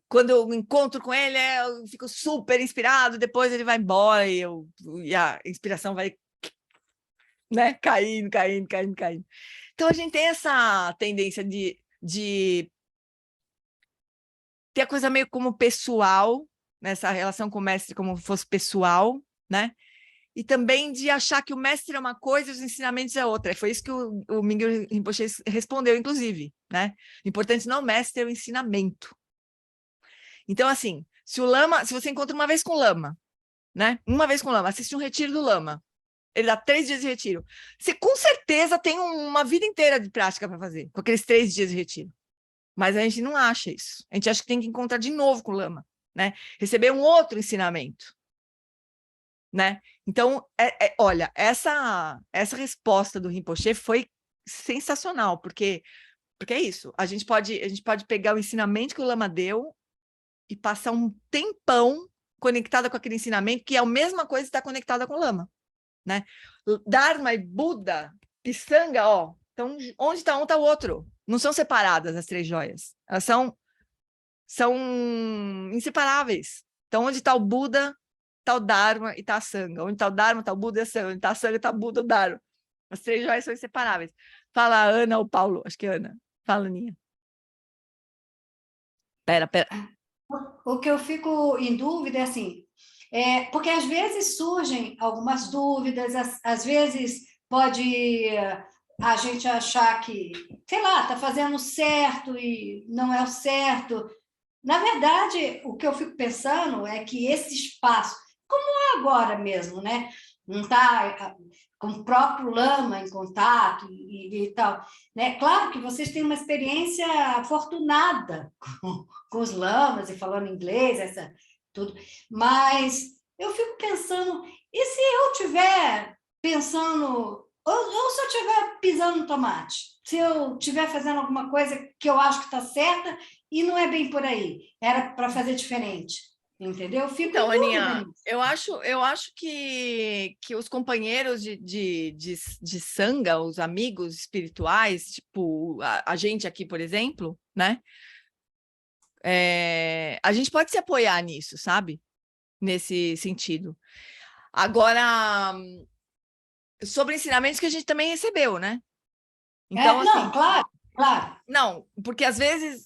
quando eu encontro com ele, eu fico super inspirado, depois ele vai embora e a inspiração vai, né, caindo. Então, a gente tem essa tendência de ter a coisa meio como pessoal, nessa relação com o mestre como fosse pessoal, né? E também de achar que o mestre é uma coisa e os ensinamentos é outra. Foi isso que o Mingyur Rinpoche respondeu, inclusive, né? O importante não é o mestre, é o ensinamento. Então, assim, se você encontra uma vez com o Lama, né? Uma vez com o Lama, assiste um retiro do Lama, ele dá 3 dias de retiro. Você, com certeza, tem uma vida inteira de prática para fazer, com aqueles 3 dias de retiro. Mas a gente não acha isso. A gente acha que tem que encontrar de novo com o Lama, né? Receber um outro ensinamento, né? Então, olha, essa resposta do Rinpoche foi sensacional, porque é isso, a gente pode pegar o ensinamento que o Lama deu e passar um tempão conectada com aquele ensinamento, que é a mesma coisa que está conectada com o Lama, né? Dharma e Buda e Sangha, ó, então, onde está um, está o outro. Não são separadas as 3 joias, elas são inseparáveis. Então, onde está o Buda, está o Dharma e está a Sangha. Onde está o Dharma, está o Buda e a Sangha. Onde está a Sangha, está o Buda e o Dharma. As 3 joias são inseparáveis. Fala a Ana ou Paulo? Acho que é Ana. Fala, Aninha. Pera. O que eu fico em dúvida é assim, porque às vezes surgem algumas dúvidas, às vezes pode a gente achar que, sei lá, está fazendo certo e não é o certo. Na verdade, o que eu fico pensando é que esse espaço, como é agora mesmo, né? Não está com o próprio Lama em contato e tal, né? Claro que vocês têm uma experiência afortunada com os lamas e falando inglês, tudo, mas eu fico pensando, e se eu estiver pensando, ou se eu estiver pisando no tomate, se eu estiver fazendo alguma coisa que eu acho que está certa e não é bem por aí, era para fazer diferente. Entendeu? Então, Aninha, eu acho que os companheiros de Sangha, os amigos espirituais, tipo a gente aqui, por exemplo, né? A gente pode se apoiar nisso, sabe? Nesse sentido. Agora, sobre ensinamentos que a gente também recebeu, né? Então, não, claro. Claro. Não, porque às vezes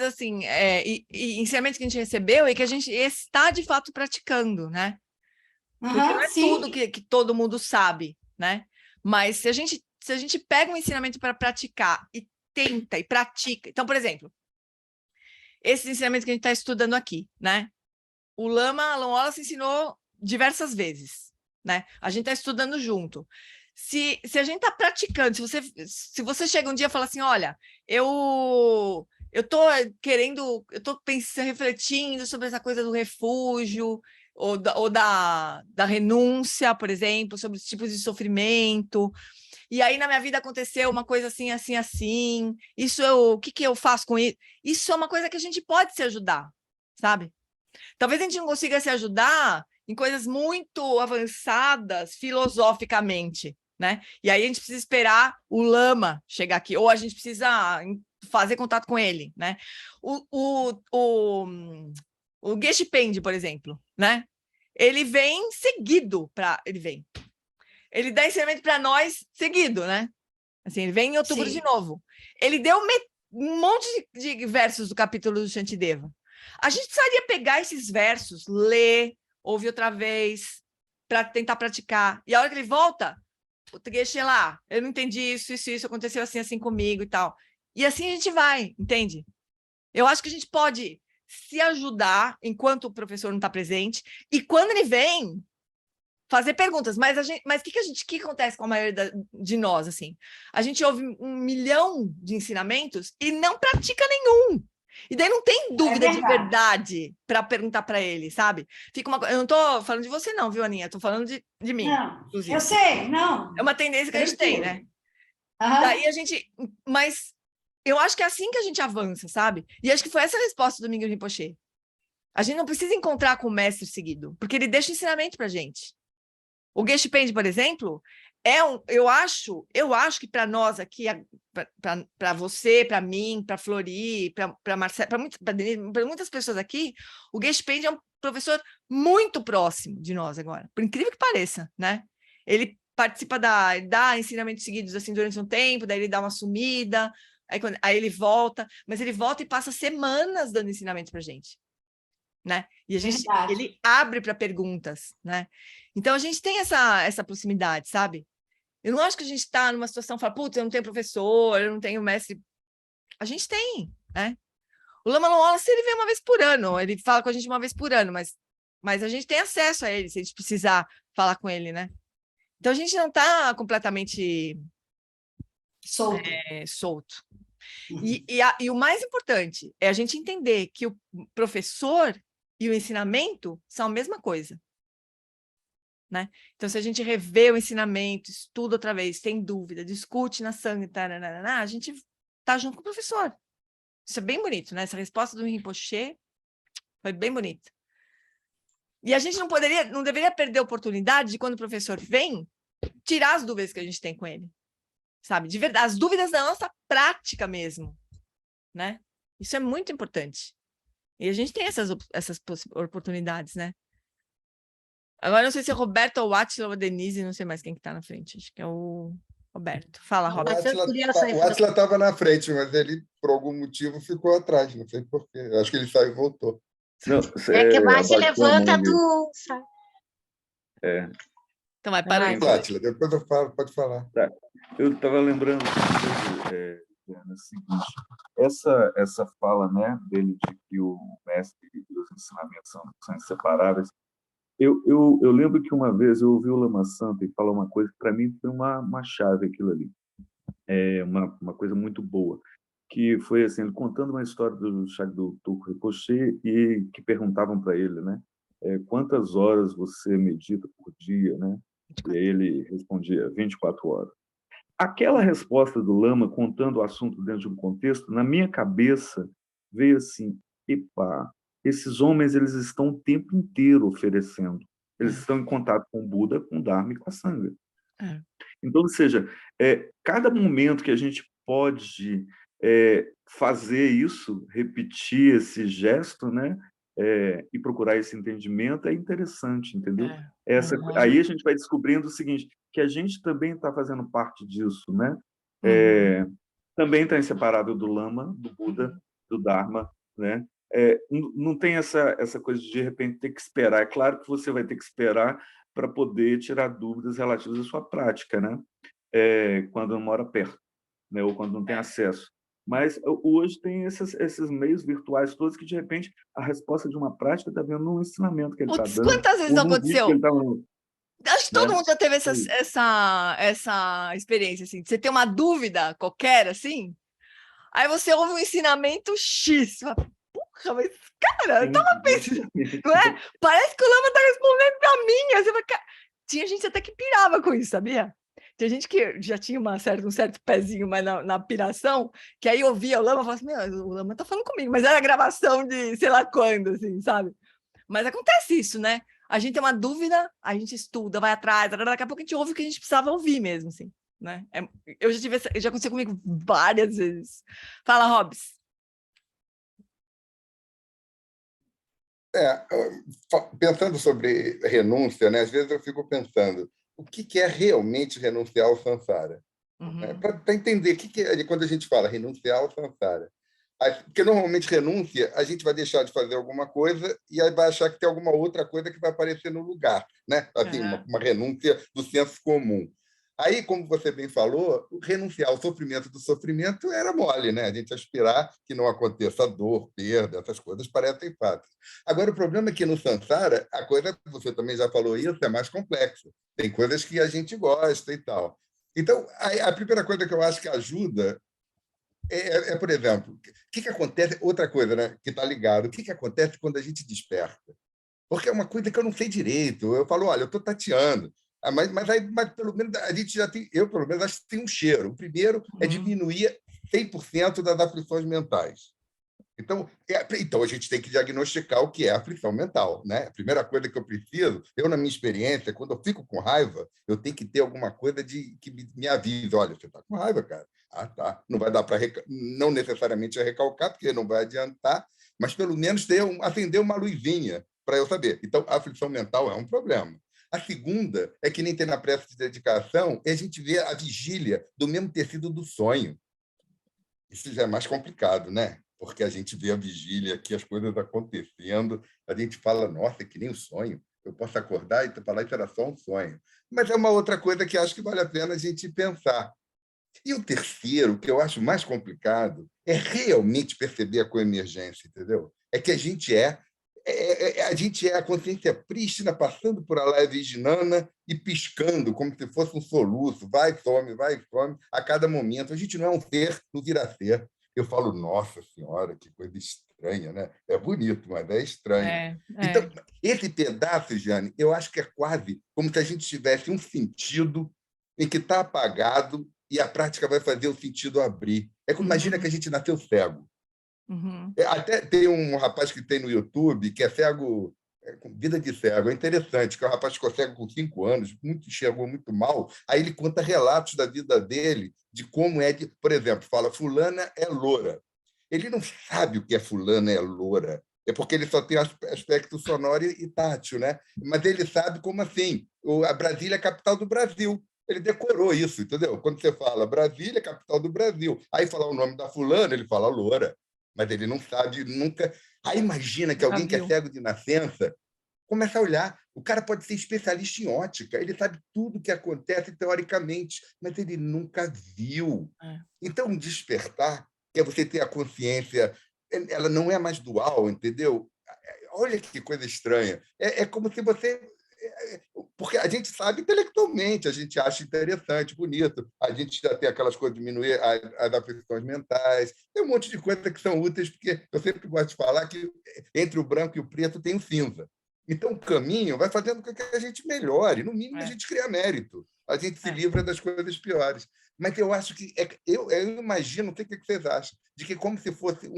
assim, e ensinamentos que a gente recebeu e que a gente está de fato praticando, né? Porque não Aham, é sim. tudo que todo mundo sabe, né? Mas se a gente pega um ensinamento para praticar e tenta e pratica. Então, por exemplo, esses ensinamentos que a gente está estudando aqui, né? O Alan Wallace ensinou diversas vezes, né? A gente está estudando junto. Se a gente está praticando, se você chega um dia e fala assim, olha, eu estou pensando, refletindo sobre essa coisa do refúgio ou da renúncia, por exemplo, sobre os tipos de sofrimento. E aí na minha vida aconteceu uma coisa assim, assim, assim. O que eu faço com isso? Isso é uma coisa que a gente pode se ajudar, sabe? Talvez a gente não consiga se ajudar em coisas muito avançadas filosoficamente, né? E aí a gente precisa esperar o lama chegar aqui, ou a gente precisa fazer contato com ele, né? O Geshe Pende, por exemplo, né? Ele vem seguido para ele dá ensinamento para nós seguido, né? Assim, ele vem em outubro de novo. Ele deu um monte de versos do capítulo do Shantideva. A gente precisaria pegar esses versos, ler, ouvir outra vez, para tentar praticar. E a hora que ele volta, o Geshe lá, eu não entendi isso aconteceu assim, assim comigo e tal. E assim a gente vai, entende? Eu acho que a gente pode se ajudar enquanto o professor não está presente, e quando ele vem, fazer perguntas, mas o que acontece com a maioria de nós, assim? A gente ouve 1 milhão de ensinamentos e não pratica nenhum. E daí não tem dúvida de verdade para perguntar para ele, sabe? Eu não estou falando de você não, viu, Aninha? Estou falando de mim. Não, inclusive. eu sei, não. É uma tendência que a gente tem, né? Aham. Mas eu acho que é assim que a gente avança, sabe? E acho que foi essa a resposta do Mingyur Rinpoche. A gente não precisa encontrar com o mestre seguido, porque ele deixa ensinamento para gente. O Geshe Pende, por exemplo, eu acho que para nós aqui, para você, para mim, para Flori, para Marcelo, para muitas pessoas aqui, o Geshe Pende é um professor muito próximo de nós agora, por incrível que pareça, né? Ele participa dá ensinamentos seguidos assim durante um tempo, daí ele dá uma sumida, aí ele volta, mas ele volta e passa semanas dando ensinamento para gente. Né? E ele abre para perguntas, né? Então a gente tem essa proximidade, sabe? Eu não acho que a gente está numa situação e fala, putz, eu não tenho professor, eu não tenho mestre. A gente tem, né? O Lama Wallace, ele vem uma vez por ano, ele fala com a gente uma vez por ano, mas a gente tem acesso a ele se a gente precisar falar com ele, né? Então a gente não está completamente solto. E o mais importante é a gente entender que o professor e o ensinamento são a mesma coisa, né? Então, se a gente revê o ensinamento, estuda outra vez, tem dúvida, discute na sangue, a gente está junto com o professor. Isso é bem bonito, né? Essa resposta do Rinpoche foi bem bonita. E a gente não deveria perder a oportunidade de, quando o professor vem, tirar as dúvidas que a gente tem com ele, sabe? De verdade, as dúvidas da nossa prática mesmo, né? Isso é muito importante. E a gente tem essas oportunidades, né? Agora, não sei se é Roberto ou Átila ou a Denise, não sei mais quem que está na frente. Acho que é o Roberto. Fala, Roberto. O Átila estava na frente, mas ele, por algum motivo, ficou atrás. Não sei por quê. Acho que ele saiu e voltou. Não, É que o Márcio levanta do... Então vai, para aí. Átila, depois eu falo, pode falar. Tá. Eu estava lembrando o seguinte, essa fala, né, dele de que o mestre e os ensinamentos são inseparáveis. Eu lembro que uma vez eu ouvi o Lama Santa e falar uma coisa que para mim foi uma chave aquilo ali, uma coisa muito boa, que foi assim, ele contando uma história do Shagdu Tulku Rinpoche e que perguntavam para ele, né, quantas horas você medita por dia, né? E aí ele respondia 24 horas. Aquela resposta do Lama, contando o assunto dentro de um contexto, na minha cabeça veio assim, epa, esses homens eles estão o tempo inteiro oferecendo. Eles estão em contato com o Buda, com o Dharma e com a Sangha. Então, ou seja, cada momento que a gente pode fazer isso, repetir esse gesto, né, e procurar esse entendimento é interessante, entendeu? Aí a gente vai descobrindo o seguinte, que a gente também está fazendo parte disso, né? também está inseparável do Lama, do Buda, do Dharma, né? Não tem essa coisa de repente ter que esperar. É claro que você vai ter que esperar para poder tirar dúvidas relativas à sua prática, né? Quando não mora perto, né? Ou quando não tem acesso. Mas hoje tem esses meios virtuais todos que, de repente, a resposta de uma prática está vendo num ensinamento que ele está Putz, dando. quantas vezes não ou num vídeo que aconteceu? ele tá, Acho que todo né? mundo já teve Sim. essa experiência, assim, de você ter uma dúvida qualquer, assim, aí você ouve um ensinamento X, você fala, porra, mas, cara, eu tava pensando, não é? Parece que o Lama tá respondendo pra mim, aí você fala, cara... Tinha gente até que pirava com isso, sabia? Tinha gente que já tinha um certo pezinho mais na piração, que aí ouvia o Lama e falava assim, meu, o Lama tá falando comigo, mas era gravação de sei lá quando, assim, sabe? Mas acontece isso, né? A gente tem uma dúvida, a gente estuda, vai atrás, daqui a pouco a gente ouve o que a gente precisava ouvir mesmo, assim, né? Já aconteceu comigo várias vezes. Fala, Hobbes. Pensando sobre renúncia, né? Às vezes eu fico pensando, o que é realmente renunciar ao samsara? Uhum. Para entender o que é quando a gente fala renunciar ao samsara. Porque normalmente renúncia, a gente vai deixar de fazer alguma coisa e aí vai achar que tem alguma outra coisa que vai aparecer no lugar, né? Assim, uma renúncia do senso comum. Aí, como você bem falou, renunciar ao sofrimento do sofrimento era mole, né? A gente aspirar que não aconteça dor, perda, essas coisas parecem fáceis. Agora, o problema é que no samsara, a coisa, você também já falou isso, é mais complexa. Tem coisas que a gente gosta e tal. Então, a primeira coisa que eu acho que ajuda por exemplo, o que acontece? Outra coisa, né, que está ligado. O que acontece quando a gente desperta? Porque é uma coisa que eu não sei direito. Eu falo, olha, eu estou tateando. Mas pelo menos a gente já tem, eu pelo menos acho que tem um cheiro. O primeiro é diminuir 100% das aflições mentais. Então, a gente tem que diagnosticar o que é aflição mental, né? A primeira coisa que eu preciso, na minha experiência, quando eu fico com raiva, eu tenho que ter alguma coisa que me avise, olha, você está com raiva, cara. Ah, tá. Não vai dar para não necessariamente recalcar, porque não vai adiantar, mas pelo menos acender uma luzinha para eu saber. Então, a aflição mental é um problema. A segunda é que nem tem na prece de dedicação, a gente vê a vigília do mesmo tecido do sonho. Isso já é mais complicado, né? Porque a gente vê a vigília aqui, as coisas acontecendo, a gente fala, nossa, é que nem um sonho. Eu posso acordar e falar que era só um sonho. Mas é uma outra coisa que acho que vale a pena a gente pensar. E o terceiro, que eu acho mais complicado, é realmente perceber a coemergência, entendeu? É que a gente é a consciência prístina passando por Alaya Vijnana e piscando como se fosse um soluço, vai, some, a cada momento. A gente não é um ser no vir a ser. Eu falo, nossa senhora, que coisa estranha, né? É bonito, mas é estranho. Então, esse pedaço, Jane, eu acho que é quase como se a gente tivesse um sentido em que está apagado e a prática vai fazer o sentido abrir. Imagina que a gente nasceu cego. Até tem um rapaz que tem no YouTube que é cego, com vida de cego. É interessante, que é um rapaz que ficou cego com 5 anos, enxergou muito mal. Aí ele conta relatos da vida dele, de como por exemplo, fala, fulana é loura. Ele não sabe o que é fulana é loura. É porque ele só tem aspecto sonoro e tátil, né? Mas ele sabe como assim. A Brasília é a capital do Brasil. Ele decorou isso, entendeu? Quando você fala Brasília, capital do Brasil, aí fala o nome da fulana, ele fala loura, mas ele não sabe nunca. Aí imagina que alguém que é cego de nascença começa a olhar. O cara pode ser especialista em ótica, ele sabe tudo o que acontece teoricamente, mas ele nunca viu. Então, despertar, que é você ter a consciência, ela não é mais dual, entendeu? Olha que coisa estranha. É como se você... Porque a gente sabe intelectualmente, a gente acha interessante, bonito, a gente já tem aquelas coisas de diminuir as aflições mentais, tem um monte de coisas que são úteis, porque eu sempre gosto de falar que entre o branco e o preto tem o cinza. Então, o caminho vai fazendo com que a gente melhore, no mínimo a gente cria mérito, a gente se livra das coisas piores. Mas eu acho que, eu imagino, não sei o que vocês acham, de que como se fosse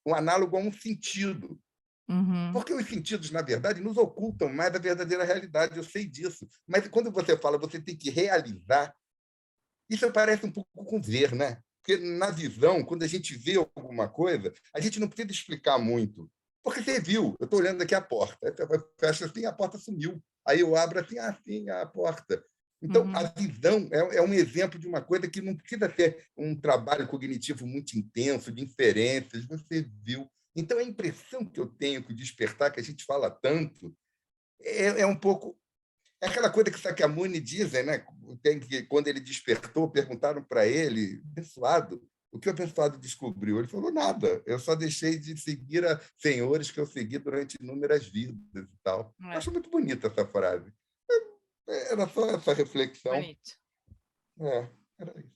um análogo a um sentido. Porque os sentidos, na verdade, nos ocultam mais da verdadeira realidade, eu sei disso. Mas quando você fala, você tem que realizar, isso parece um pouco com ver, né? Porque na visão, quando a gente vê alguma coisa, a gente não precisa explicar muito. Porque você viu, eu estou olhando aqui a porta, fecha assim, a porta sumiu. Aí eu abro assim, a porta. Então, a visão é um exemplo de uma coisa que não precisa ser um trabalho cognitivo muito intenso, de inferências, você viu. Então, a impressão que eu tenho com o despertar, que a gente fala tanto, é um pouco... É aquela coisa que Sakyamuni dizem, né? Quando ele despertou, perguntaram para ele, abençoado, o que o abençoado descobriu? Ele falou, nada, eu só deixei de seguir a senhores que eu segui durante inúmeras vidas e tal. Eu acho muito bonita essa frase. Era só essa reflexão. Bonito. Era isso.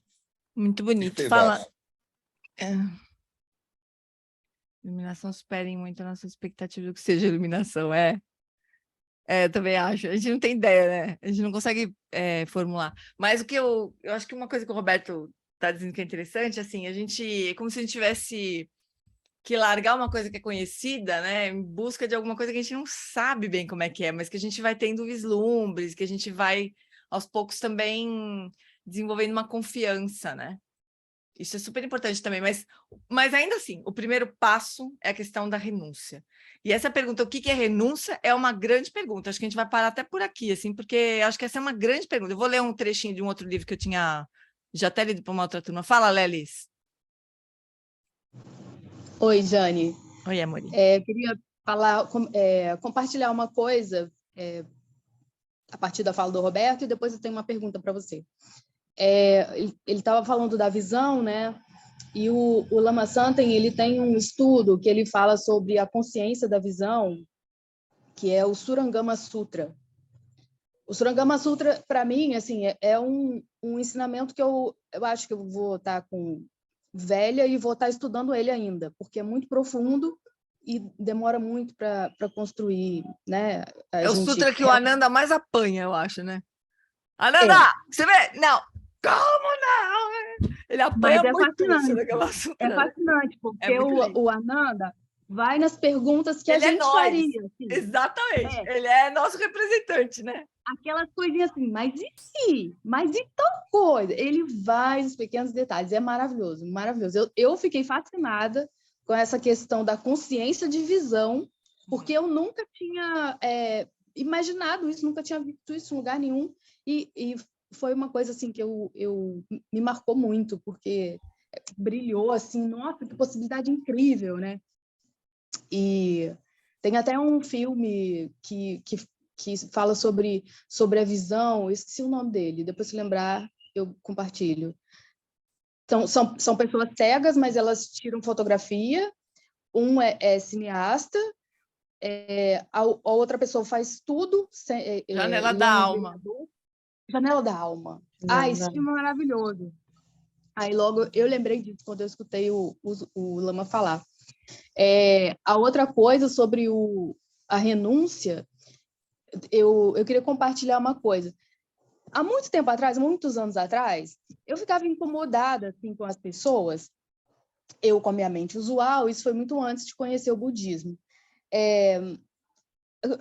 Muito O que bonito. vocês Fala. acham? Iluminação superem muito a nossa expectativa do que seja iluminação. Eu também acho. A gente não tem ideia, né? A gente não consegue formular. Mas o que eu acho que uma coisa que o Roberto está dizendo que é interessante, assim, é como se a gente tivesse que largar uma coisa que é conhecida, né, em busca de alguma coisa que a gente não sabe bem como é que é, mas que a gente vai tendo vislumbres, que a gente vai, aos poucos, também desenvolvendo uma confiança, né? Isso é super importante também, mas ainda assim, o primeiro passo é a questão da renúncia. E essa pergunta, o que é renúncia, é uma grande pergunta. Acho que a gente vai parar até por aqui, assim, porque acho que essa é uma grande pergunta. Eu vou ler um trechinho de um outro livro que eu tinha já até lido para uma outra turma. Fala, Lelis. Oi, Jane. Oi, Amorim. Queria compartilhar uma coisa a partir da fala do Roberto, e depois eu tenho uma pergunta para você. Ele estava falando da visão, né? E o Lama Santen, ele tem um estudo que ele fala sobre a consciência da visão, que é o Surangama Sutra. O Surangama Sutra, para mim, assim, é um ensinamento que eu acho que eu vou estar com velha e vou estar estudando ele ainda, porque é muito profundo e demora muito para construir, né? O sutra que o Ananda mais apanha, eu acho, né? Ananda, você vê? Não, como não? Ele apanha muito naquela sutra. É fascinante, porque o Ananda vai nas perguntas que a gente faria. Assim. Exatamente, ele é nosso representante, né? Aquelas coisinhas assim, mas e se? Mas e tal coisa? Ele vai nos pequenos detalhes, é maravilhoso, maravilhoso. Eu fiquei fascinada com essa questão da consciência de visão, porque eu nunca tinha imaginado isso, nunca tinha visto isso em lugar nenhum, e foi uma coisa assim que me marcou muito, porque brilhou assim, nossa, que possibilidade incrível, né? E tem até um filme que fala sobre a visão, eu esqueci o nome dele, depois se lembrar eu compartilho. Então, são pessoas cegas, mas elas tiram fotografia, um é cineasta, a outra pessoa faz tudo. Janela da Alma. Janela da Alma. Esse filme é maravilhoso. Aí logo eu lembrei disso quando eu escutei o Lama falar. A outra coisa sobre a renúncia, eu queria compartilhar uma coisa. Há muito tempo atrás, muitos anos atrás, eu ficava incomodada assim, com as pessoas, eu com a minha mente usual, isso foi muito antes de conhecer o budismo.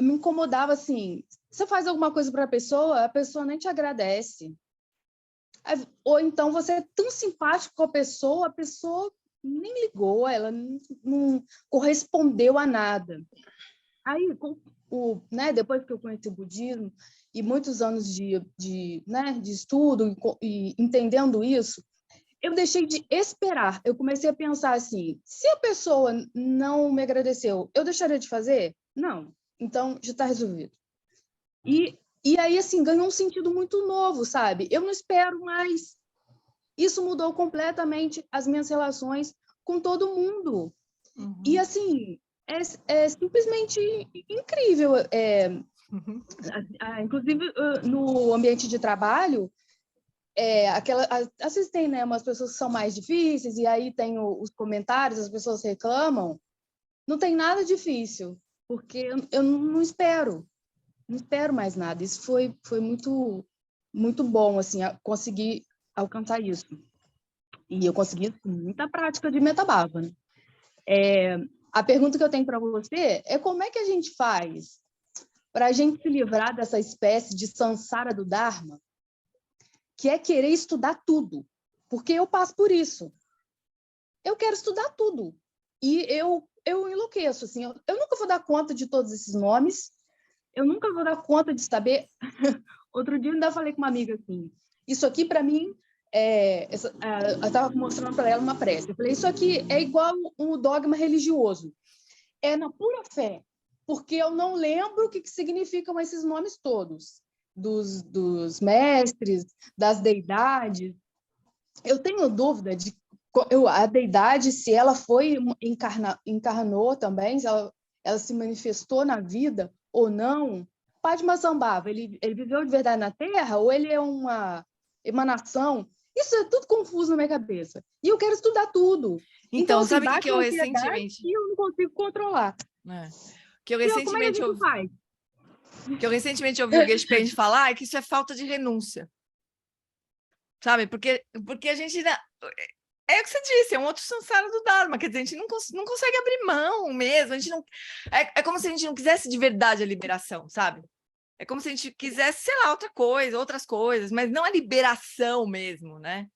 Me incomodava assim, você faz alguma coisa para a pessoa nem te agradece. Ou então você é tão simpático com a pessoa nem ligou, ela não correspondeu a nada. Aí, depois que eu conheci o budismo, e muitos anos de estudo e entendendo isso, eu deixei de esperar. Eu comecei a pensar assim, se a pessoa não me agradeceu, eu deixaria de fazer? Não. Então, já está resolvido. E aí, assim, ganhou um sentido muito novo, sabe? Eu não espero mais. Isso mudou completamente as minhas relações com todo mundo. Uhum. E, assim, é simplesmente incrível. Inclusive, no ambiente de trabalho, assistem, né, umas pessoas que são mais difíceis, e aí tem os comentários, as pessoas reclamam. Não tem nada difícil, porque eu não espero mais nada. Isso foi muito, muito bom, assim, conseguir alcançar isso. E eu consegui com muita prática de Metabhava, né? A pergunta que eu tenho para você é como é que a gente faz para a gente se livrar dessa espécie de samsara do Dharma, que é querer estudar tudo, porque eu passo por isso. Eu quero estudar tudo. E eu enlouqueço, assim, eu nunca vou dar conta de todos esses nomes, eu nunca vou dar conta de saber Outro dia eu ainda falei com uma amiga assim, isso aqui para mim, eu estava mostrando para ela uma prece. Eu falei, isso aqui é igual um dogma religioso. É na pura fé, porque eu não lembro o que significam esses nomes todos, dos mestres, das deidades. Eu tenho dúvida de a deidade, se ela encarnou também, se ela se manifestou na vida ou não. Padmasambhava, ele viveu de verdade na Terra ou ele é uma emanação? Isso é tudo confuso na minha cabeça. E eu quero estudar tudo. Então, assim, sabe o bate que eu uma ansiedade recentemente... e eu não consigo controlar. Que eu Então, como é que a recentemente gente faz? Que eu recentemente ouvi o Geshe-Pende falar é que isso é falta de renúncia. Sabe? Porque a gente... É o que você disse, é um outro samsara do Dharma. Quer dizer, a gente não consegue abrir mão mesmo. A gente não, é como se a gente não quisesse de verdade a liberação, sabe? É como se a gente quisesse, sei lá, outras coisas, mas não a liberação mesmo, né?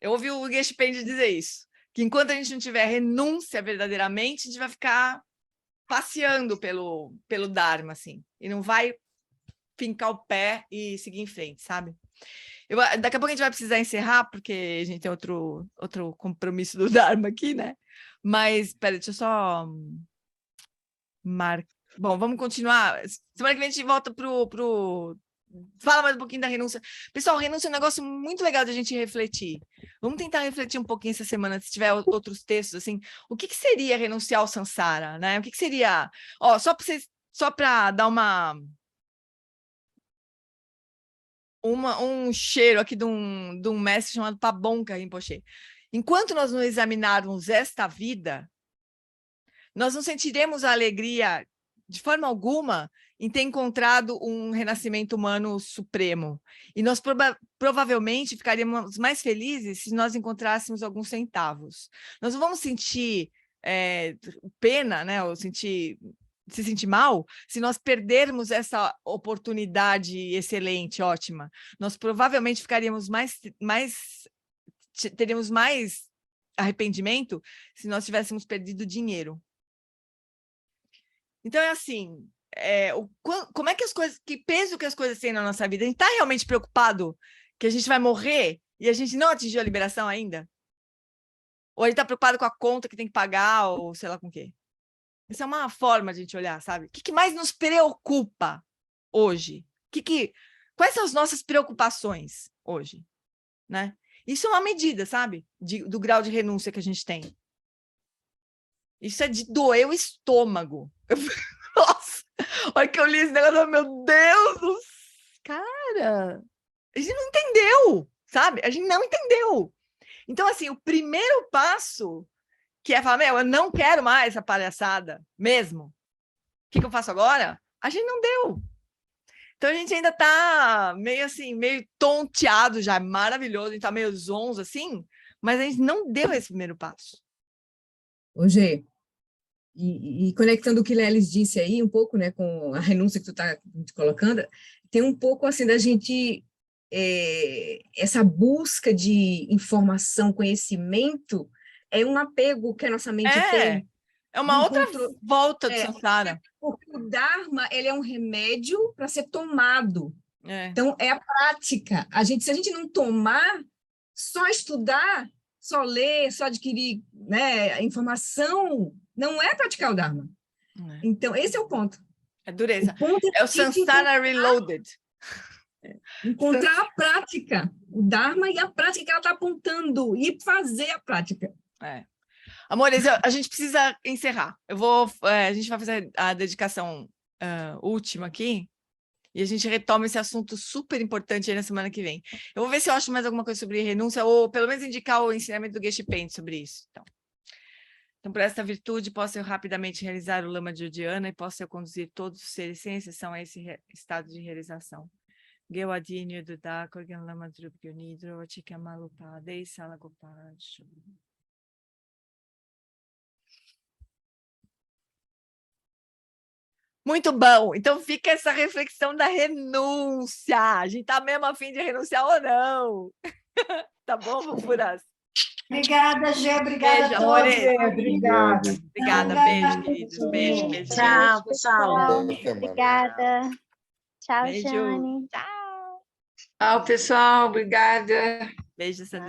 Eu ouvi o Geshe-Pende dizer isso, que enquanto a gente não tiver renúncia verdadeiramente, a gente vai ficar passeando pelo Dharma, assim, e não vai fincar o pé e seguir em frente, sabe? Daqui a pouco a gente vai precisar encerrar, porque a gente tem outro compromisso do Dharma aqui, né? Mas, peraí, deixa eu só marcar. Bom, vamos continuar. Semana que vem a gente volta pro... Fala mais um pouquinho da renúncia. Pessoal, renúncia é um negócio muito legal de a gente refletir. Vamos tentar refletir um pouquinho essa semana, se tiver outros textos, assim. O que seria renunciar ao samsara, né? O que seria... Ó, só para dar um cheiro aqui de um mestre chamado Pabonka Rinpoche. Enquanto nós não examinarmos esta vida, nós não sentiremos a alegria, de forma alguma, em ter encontrado um renascimento humano supremo. E nós provavelmente ficaríamos mais felizes se nós encontrássemos alguns centavos. Nós não vamos sentir pena, né? Ou se sentir mal, se nós perdermos essa oportunidade excelente, ótima. Nós provavelmente ficaríamos teríamos mais arrependimento se nós tivéssemos perdido dinheiro. Então, é assim, como é que que peso que as coisas têm na nossa vida? A gente está realmente preocupado que a gente vai morrer e a gente não atingiu a liberação ainda? Ou a gente está preocupado com a conta que tem que pagar, ou sei lá com o quê? Essa é uma forma de a gente olhar, sabe? O que mais nos preocupa hoje? Quais são as nossas preocupações hoje? Né? Isso é uma medida, sabe? Do grau de renúncia que a gente tem. Isso é de doer o estômago. Nossa, olha que eu li esse negócio, meu Deus! Cara, a gente não entendeu, sabe? A gente não entendeu. Então, assim, o primeiro passo, que é falar, eu não quero mais essa palhaçada mesmo. O que eu faço agora? A gente não deu. Então, a gente ainda está meio assim, meio tonteado já, maravilhoso, a gente está meio zonzo assim, mas a gente não deu esse primeiro passo. Ô, Gê, e conectando o que Lelis disse aí, um pouco, né, com a renúncia que tu está colocando, tem um pouco assim da gente, essa busca de informação, conhecimento, é um apego que a nossa mente tem. É uma outra volta do samsara. Porque o Dharma, ele é um remédio para ser tomado. Então, é a prática. Se a gente não tomar, só estudar, só ler, só adquirir, né, informação, não é praticar o Dharma. Então, esse é o ponto. É dureza. É o samsara reloaded. Encontrar a prática, o Dharma e a prática que ela está apontando, e fazer a prática. Amores, a gente precisa encerrar. A gente vai fazer a dedicação última aqui, e a gente retoma esse assunto super importante aí na semana que vem. Eu vou ver se eu acho mais alguma coisa sobre renúncia, ou pelo menos indicar o ensinamento do Geshe-Pende sobre isso. Então, por esta virtude, posso eu rapidamente realizar o Lama de Udiana e posso eu conduzir todos os seres, sem exceção, a esse estado de realização. Gewadinho Dudá, Korgan Lama Drupgyunidro, Chikamalupa, Dei Salagopara. Muito bom. Então fica essa reflexão da renúncia. A gente está mesmo a fim de renunciar ou não? Tá bom, Fufuras? Obrigada, Gê. Obrigada beijo, a todos. Obrigada. Obrigada, beijo, queridos. Beijo, beijo. Tchau, pessoal. Boa semana. Obrigada. Tchau, Beijo. Jane. Tchau. Tchau, pessoal. Obrigada. Beijo, Sandra.